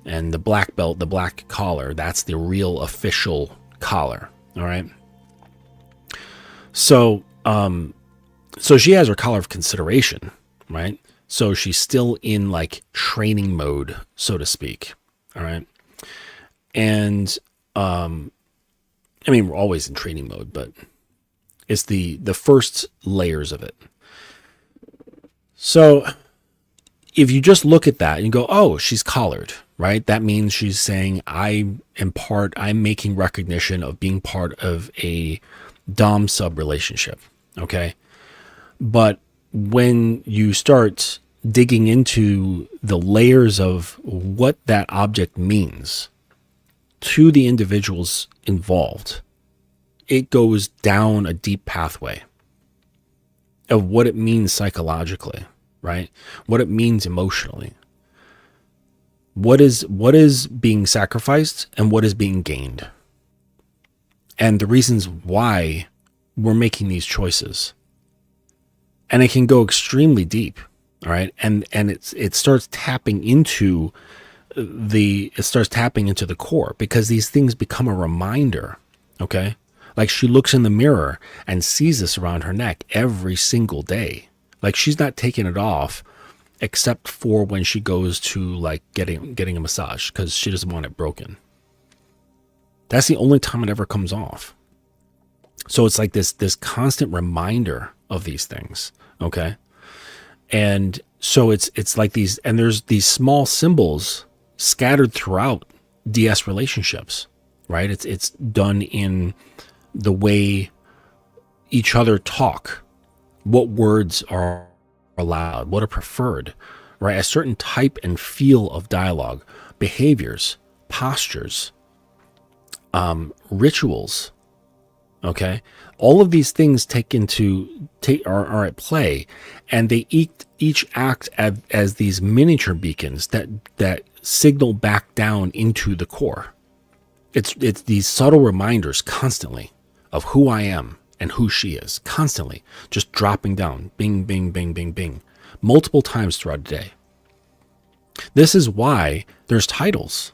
And the black belt, the black collar, that's the real official collar, all right? So so she has her collar of consideration, right? So she's still in like training mode, so to speak. All right. And, we're always in training mode, but it's the first layers of it. So if you just look at that and you go, oh, she's collared, right? That means she's saying I'm making recognition of being part of a dom sub relationship. Okay. But when you start digging into the layers of what that object means to the individuals involved, it goes down a deep pathway of what it means psychologically, right? What it means emotionally. What is being sacrificed and what is being gained. And the reasons why we're making these choices. And it can go extremely deep, all right? And it starts tapping into the core, because these things become a reminder, okay? Like she looks in the mirror and sees this around her neck every single day. Like she's not taking it off except for when she goes to like getting a massage, because she doesn't want it broken. That's the only time it ever comes off. So it's like this constant reminder of these things, okay? And so it's like these, and there's these small symbols scattered throughout DS relationships, right? It's done in the way each other talk, what words are allowed, what are preferred, right? A certain type and feel of dialogue, behaviors, postures, rituals, okay? All of these things are at play, and they each act as these miniature beacons that signal back down into the core. It's these subtle reminders constantly of who I am and who she is, constantly just dropping down, bing, bing, bing, bing, bing, multiple times throughout the day. This is why there's titles,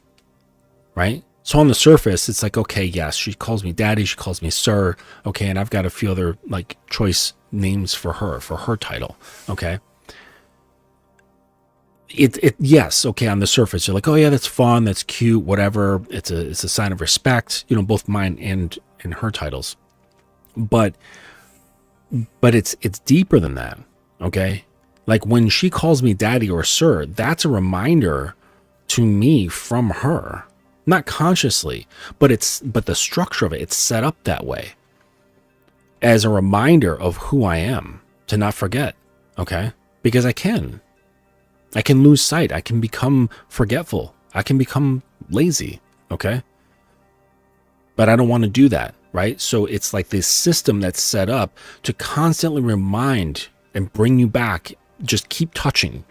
right? So on the surface, it's like, okay, yes, she calls me daddy, she calls me sir, okay, and I've got a few other like choice names for her title, okay? Yes, okay, on the surface, you're like, oh yeah, that's fun, that's cute, whatever. It's a sign of respect, both mine and her titles. But it's deeper than that, okay? Like when she calls me daddy or sir, that's a reminder to me from her. Not consciously, but the structure of it's set up that way as a reminder of who I am, to not forget, okay? Because I can lose sight. I can become forgetful. I can become lazy, okay? But I don't want to do that, right? So it's like this system that's set up to constantly remind and bring you back. Just keep touching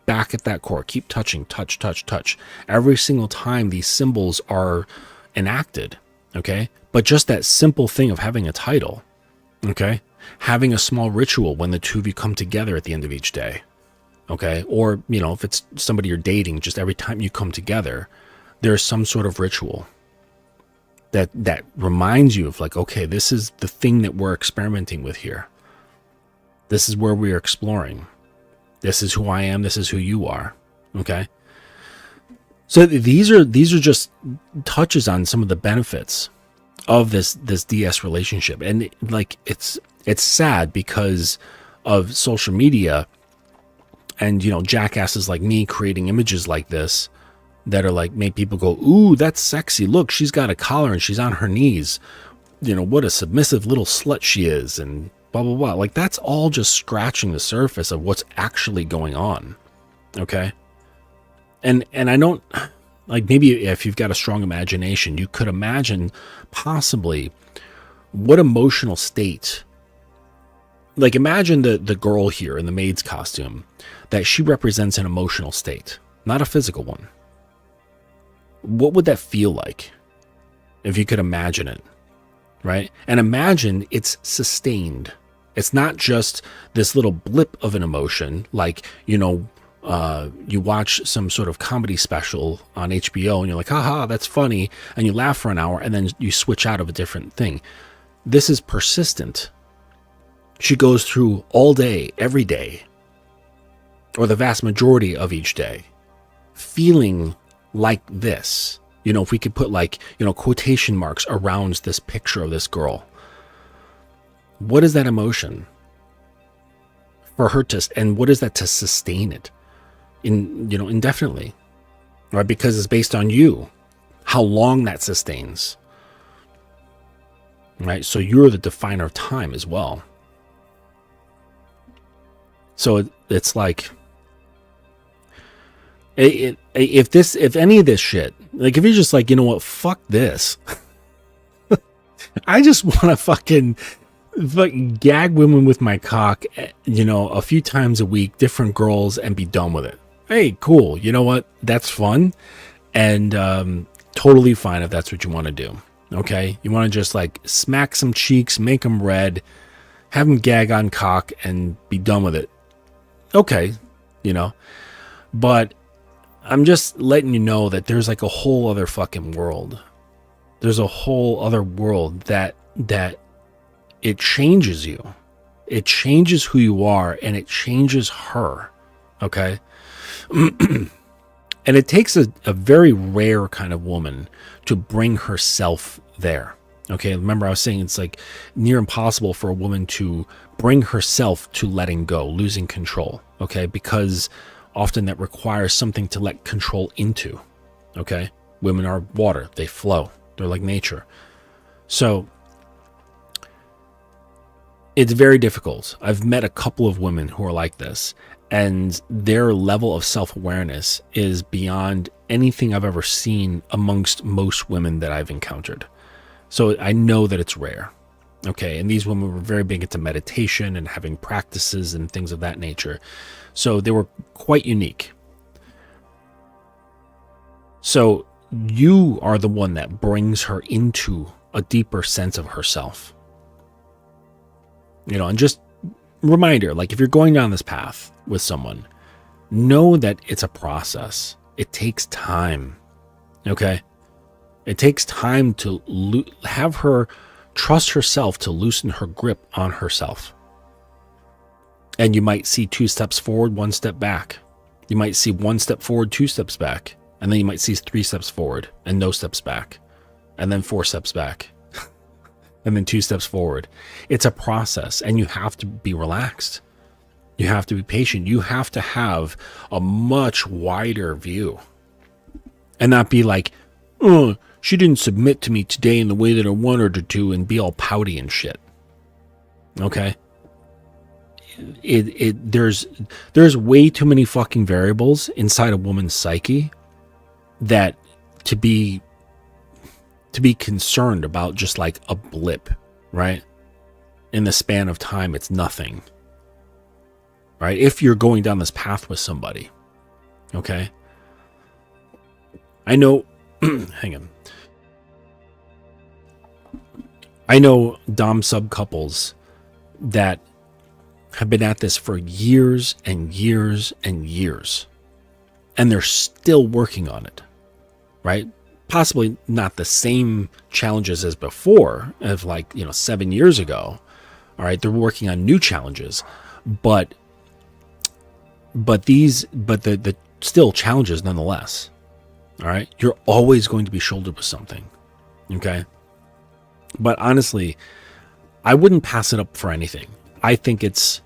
back at that core. Keep touching, touch, touch, touch. Every single time these symbols are enacted, okay? But just that simple thing of having a title, okay? Having a small ritual when the two of you come together at the end of each day, okay? Or, if it's somebody you're dating, just every time you come together, there's some sort of ritual that reminds you of like, okay, this is the thing that we're experimenting with here. This is where we are exploring. This is who I am. This is who you are. Okay. So these are just touches on some of the benefits of this DS relationship. And like, it's sad because of social media and, jackasses like me creating images like this that are like, make people go, ooh, that's sexy. Look, she's got a collar and she's on her knees. What a submissive little slut she is. And blah, blah, blah. Like that's all just scratching the surface of what's actually going on. Okay. And I don't like, maybe if you've got a strong imagination, you could imagine possibly what emotional state, like imagine the girl here in the maid's costume, that she represents an emotional state, not a physical one. What would that feel like if you could imagine it, right? And imagine it's sustained. It's not just this little blip of an emotion, like, you watch some sort of comedy special on HBO and you're like, haha, that's funny. And you laugh for an hour and then you switch out of a different thing. This is persistent. She goes through all day, every day, or the vast majority of each day, feeling like this. If we could put like, quotation marks around this picture of this girl. What is that emotion for her and what is that to sustain it indefinitely, right? Because it's based on you, how long that sustains, right? So you're the definer of time as well. So it's like, If any of this shit, like if you're just like, you know what, fuck this. I just want to fucking gag women with my cock, a few times a week, different girls, and be done with it. Hey, cool. You know what? That's fun. And totally fine if that's what you want to do. Okay? You want to just like smack some cheeks, make them red, have them gag on cock, and be done with it. Okay. But I'm just letting you know that there's like a whole other fucking world. There's a whole other world that it changes you. It changes who you are, and it changes her. Okay? And it takes a very rare kind of woman to bring herself there. Okay? Remember I was saying it's like near impossible for a woman to bring herself to letting go, losing control. Okay? Because often that requires something to let control into. Okay? Women are water. They flow. They're like nature. So it's very difficult. I've met a couple of women who are like this, and their level of self-awareness is beyond anything I've ever seen amongst most women that I've encountered. So I know that it's rare. Okay, and these women were very big into meditation and having practices and things of that nature. So they were quite unique. So you are the one that brings her into a deeper sense of herself. And just reminder, like if you're going down this path with someone, know that it's a process. It takes time. Okay? It takes time to have her trust herself to loosen her grip on herself. And you might see 2 steps forward, 1 step back. You might see 1 step forward, 2 steps back. And then you might see 3 steps forward and no steps back. And then 4 steps back. And then 2 steps forward. It's a process, and you have to be relaxed. You have to be patient. You have to have a much wider view. And not be like, oh, she didn't submit to me today in the way that I wanted her to, and be all pouty and shit. Okay? There's way too many fucking variables inside a woman's psyche that to be concerned about just like a blip, right? In the span of time, it's nothing, right? If you're going down this path with somebody, okay? I know, hang on. I know dom sub couples that have been at this for years and years and years, and they're still working on it, right? Possibly not the same challenges as before, of 7 years ago. All right, they're working on new challenges, but the still challenges nonetheless. All right, you're always going to be shouldered with something. Okay, but honestly, I wouldn't pass it up for anything. I think it's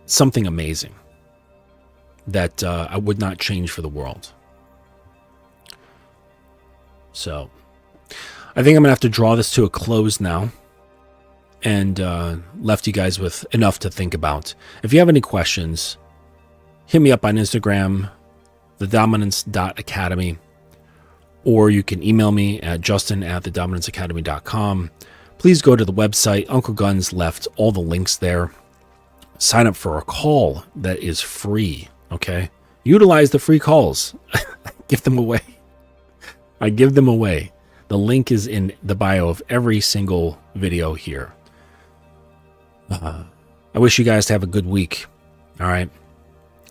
something amazing that I would not change for the world. So I think I'm going to have to draw this to a close now, and left you guys with enough to think about. If you have any questions, hit me up on Instagram, thedominance.academy, or you can email me at justin@thedominanceacademy.com. Please go to the website. Uncle Guns left all the links there. Sign up for a call that is free, okay? Utilize the free calls. Give them away. I give them away. The link is in the bio of every single video here. I wish you guys to have a good week. All right.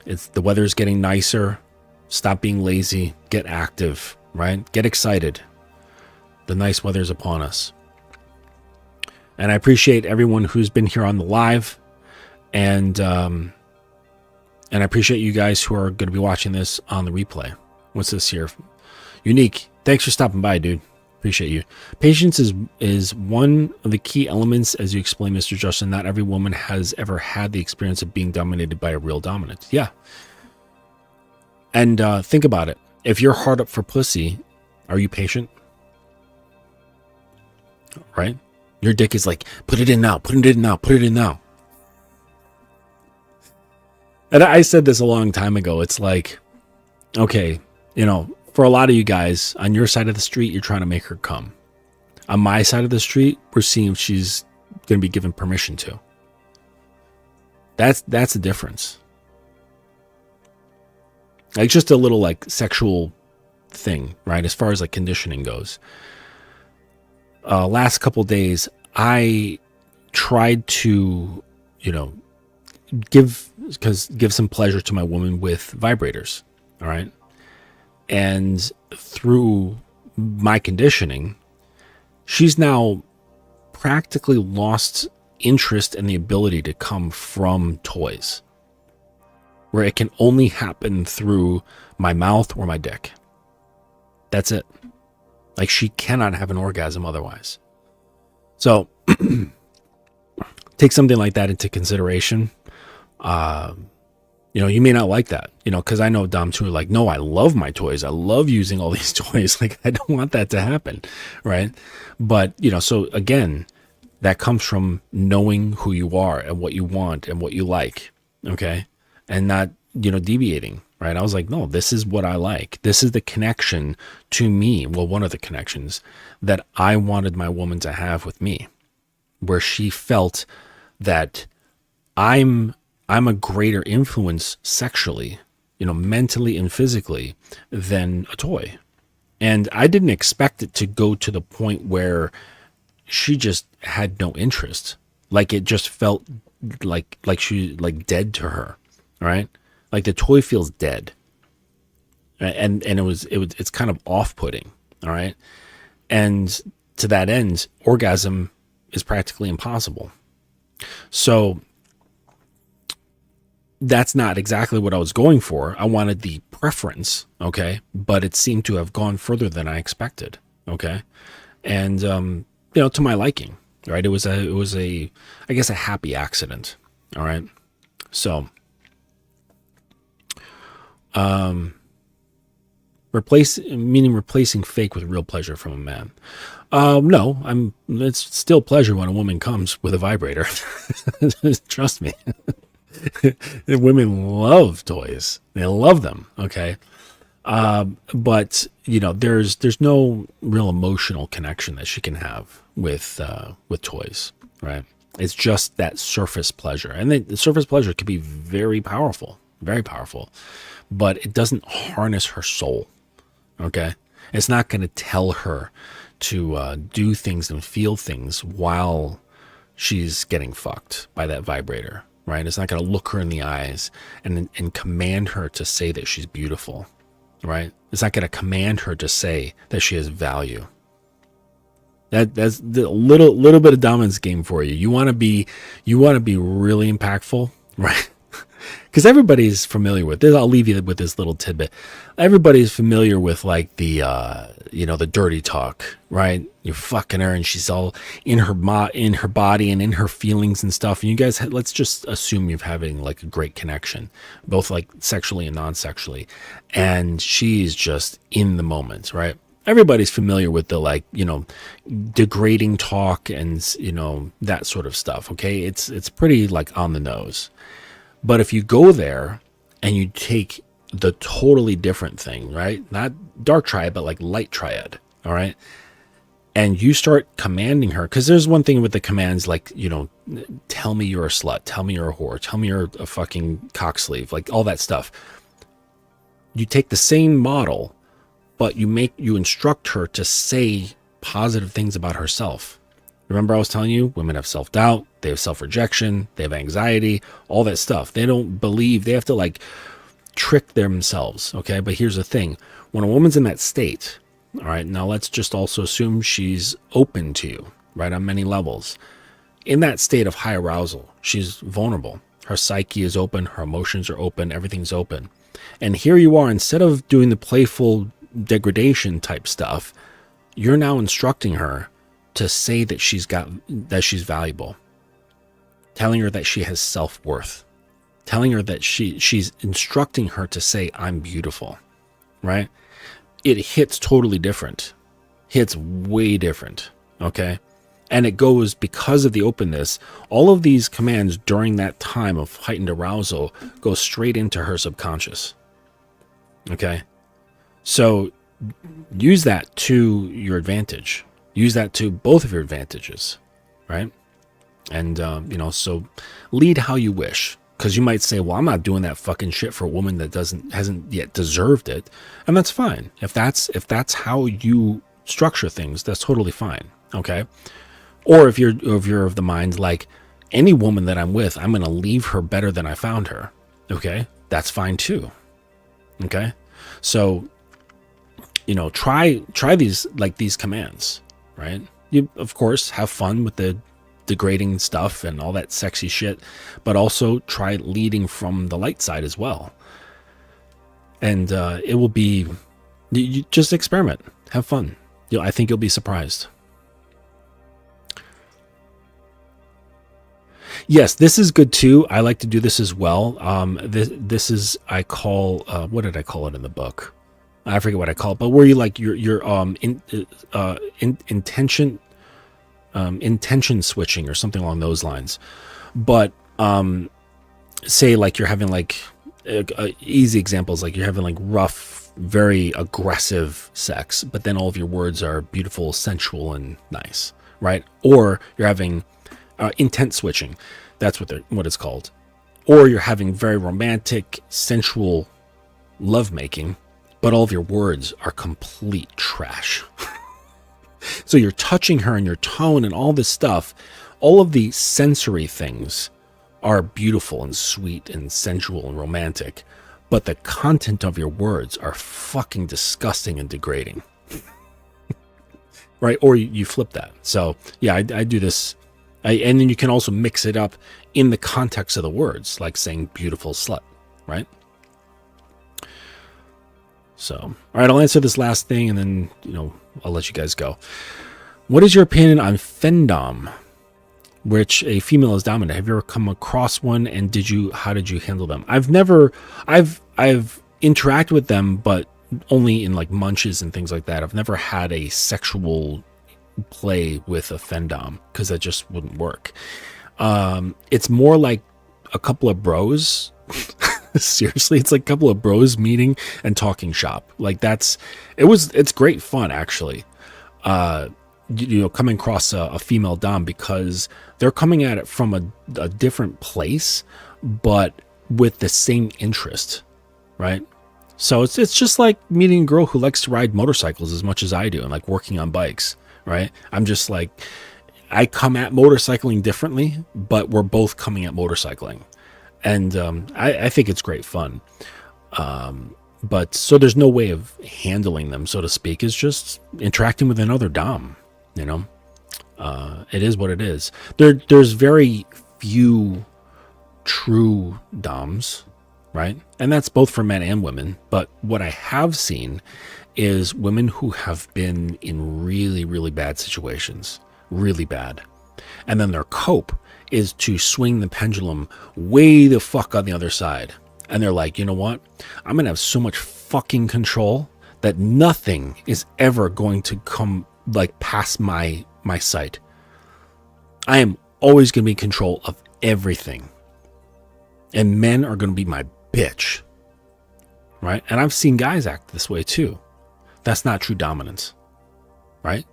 The weather's getting nicer. Stop being lazy. Get active, right? Get excited. The nice weather's upon us. And I appreciate everyone who's been here on the live. And I appreciate you guys who are going to be watching this on the replay. What's this here? Unique. Thanks for stopping by, dude. Appreciate you. Patience is one of the key elements, as you explained, Mr. Justin. Not every woman has ever had the experience of being dominated by a real dominant. Yeah. And think about it. If you're hard up for pussy, are you patient? Right? Your dick is like, put it in now, put it in now, put it in now. And I said this a long time ago. It's like, okay, for a lot of you guys on your side of the street, you're trying to make her come. On my side of the street, we're seeing if she's going to be given permission to. That's the difference. Like just a little like sexual thing, right? As far as like conditioning goes. Last couple days, I tried to, give some pleasure to my woman with vibrators. All right. And through my conditioning, she's now practically lost interest in the ability to come from toys, where it can only happen through my mouth or my dick. That's it. Like she cannot have an orgasm otherwise. So take something like that into consideration. You may not like that, because I know Doms who are like, no, I love my toys. I love using all these toys. Like, I don't want that to happen. Right. But, so again, that comes from knowing who you are and what you want and what you like. Okay. And not, deviating. Right. I was like, no, this is what I like. This is the connection to me. Well, one of the connections that I wanted my woman to have with me, where she felt that I'm a greater influence sexually, mentally and physically than a toy. And I didn't expect it to go to the point where she just had no interest. Like it just felt like she like dead to her, right? Like the toy feels dead. And it's kind of off-putting, all right? And to that end, orgasm is practically impossible. So that's not exactly what I was going for. I wanted the preference, okay? But it seemed to have gone further than I expected, okay? And, to my liking, right? It was a I guess a happy accident, all right? So, replacing fake with real pleasure from a man. No, it's still pleasure when a woman comes with a vibrator. Trust me. Women love toys. They love them. Okay. But there's no real emotional connection that she can have with toys, right? It's just that surface pleasure. And the surface pleasure could be very powerful, but it doesn't harness her soul. Okay. It's not going to tell her to do things and feel things while she's getting fucked by that vibrator, right? It's not going to look her in the eyes and command her to say that she's beautiful, right? It's not going to command her to say that she has value. That's the little bit of dominance game for you. You want to be really impactful, right? Because everybody's familiar with this. I'll leave you with this little tidbit. Everybody's familiar with like the dirty talk, right? You're fucking her and she's all in her body and in her feelings and stuff. And you guys, let's just assume you're having like a great connection, both like sexually and non-sexually. And she's just in the moment, right? Everybody's familiar with the degrading talk and, that sort of stuff. Okay. It's pretty like on the nose. But if you go there and you take the totally different thing, right? Not dark triad, but like light triad. All right. And you start commanding her, because there's one thing with the commands, like, tell me you're a slut, tell me you're a whore, tell me you're a fucking cocksleeve, like all that stuff. You take the same model, but you instruct her to say positive things about herself. Remember I was telling you, women have self-doubt, they have self-rejection, they have anxiety, all that stuff. They don't believe, they have to like trick themselves, okay? But here's the thing. When a woman's in that state, all right, now let's just also assume she's open to you, right, on many levels. In that state of high arousal, she's vulnerable. Her psyche is open, her emotions are open, everything's open. And here you are, instead of doing the playful degradation type stuff, you're now instructing her to say that she's valuable, telling her that she has self-worth, telling her that she's instructing her to say, I'm beautiful, right? It hits totally different, hits way different. Okay. And it goes, because of the openness, all of these commands during that time of heightened arousal go straight into her subconscious. Okay. So use that to your advantage. Use that to both of your advantages, right? And, so lead how you wish. Because you might say, well, I'm not doing that fucking shit for a woman that hasn't yet deserved it. And that's fine. If that's how you structure things, that's totally fine. Okay. Or if you're of the mind, like, any woman that I'm with, I'm going to leave her better than I found her. Okay. That's fine too. Okay. So, try these commands, right? You, of course, have fun with the degrading stuff and all that sexy shit, but also try leading from the light side as well. And it will be, you just experiment, have fun. I think you'll be surprised. Yes, this is good too. I like to do this as well. This is, I call, what did I call it in the book? I forget what I call it, but where you like your intention switching or something along those lines. But say like you're having like easy examples, like you're having like rough, very aggressive sex, but then all of your words are beautiful, sensual, and nice, right? Or you're having intent switching. That's what it's called. Or you're having very romantic, sensual lovemaking, but all of your words are complete trash. So you're touching her and your tone and all this stuff. All of the sensory things are beautiful and sweet and sensual and romantic, but the content of your words are fucking disgusting and degrading. Right? Or you flip that. So yeah, I do this. And then you can also mix it up in the context of the words, like saying beautiful slut, right? So, all right, I'll answer this last thing and then, I'll let you guys go. What is your opinion on fendom, which a female is dominant? Have you ever come across one, and how did you handle them? I've interacted with them, but only in like munches and things like that. I've never had a sexual play with a fendom because that just wouldn't work. It's more like a couple of bros. Seriously, it's like a couple of bros meeting and talking shop. Like it's great fun actually. Coming across a female dom, because they're coming at it from a different place, but with the same interest, right? So it's just like meeting a girl who likes to ride motorcycles as much as I do and like working on bikes, right? I'm just like, I come at motorcycling differently, but we're both coming at motorcycling. And I think it's great fun. But so there's no way of handling them, so to speak. It's just interacting with another dom, It is what it is. There's very few true doms, right? And that's both for men and women. But what I have seen is women who have been in really, really bad situations, really bad. And then their cope is to swing the pendulum way the fuck on the other side. And they're like, you know what? I'm going to have so much fucking control that nothing is ever going to come like past my sight. I am always going to be in control of everything. And men are going to be my bitch. Right? And I've seen guys act this way too. That's not true dominance. Right?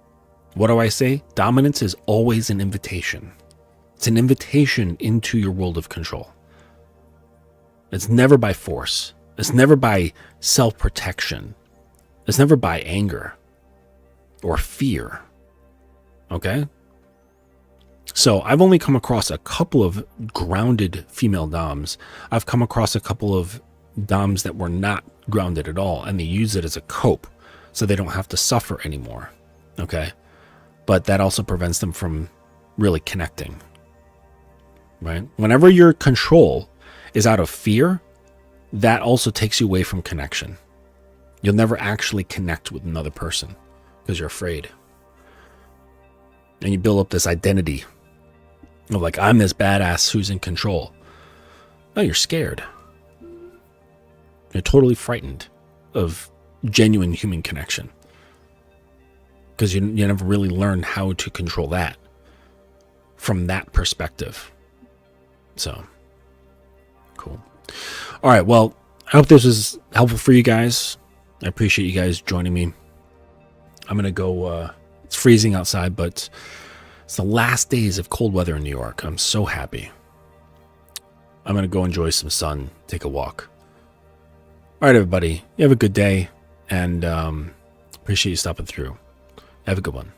What do I say? Dominance is always an invitation. It's an invitation into your world of control. It's never by force. It's never by self-protection. It's never by anger or fear. Okay? So I've only come across a couple of grounded female doms. I've come across a couple of doms that were not grounded at all, and they use it as a cope so they don't have to suffer anymore. Okay? But that also prevents them from really connecting. Right? Whenever your control is out of fear, that also takes you away from connection. You'll never actually connect with another person because you're afraid. And you build up this identity of like, I'm this badass who's in control. No, you're scared. You're totally frightened of genuine human connection because you never really learned how to control that from that perspective. So, cool. All right. Well, I hope this was helpful for you guys. I appreciate you guys joining me. I'm going to go, it's freezing outside, but it's the last days of cold weather in New York. I'm so happy. I'm going to go enjoy some sun, take a walk. All right, everybody. You have a good day, and appreciate you stopping through. Have a good one.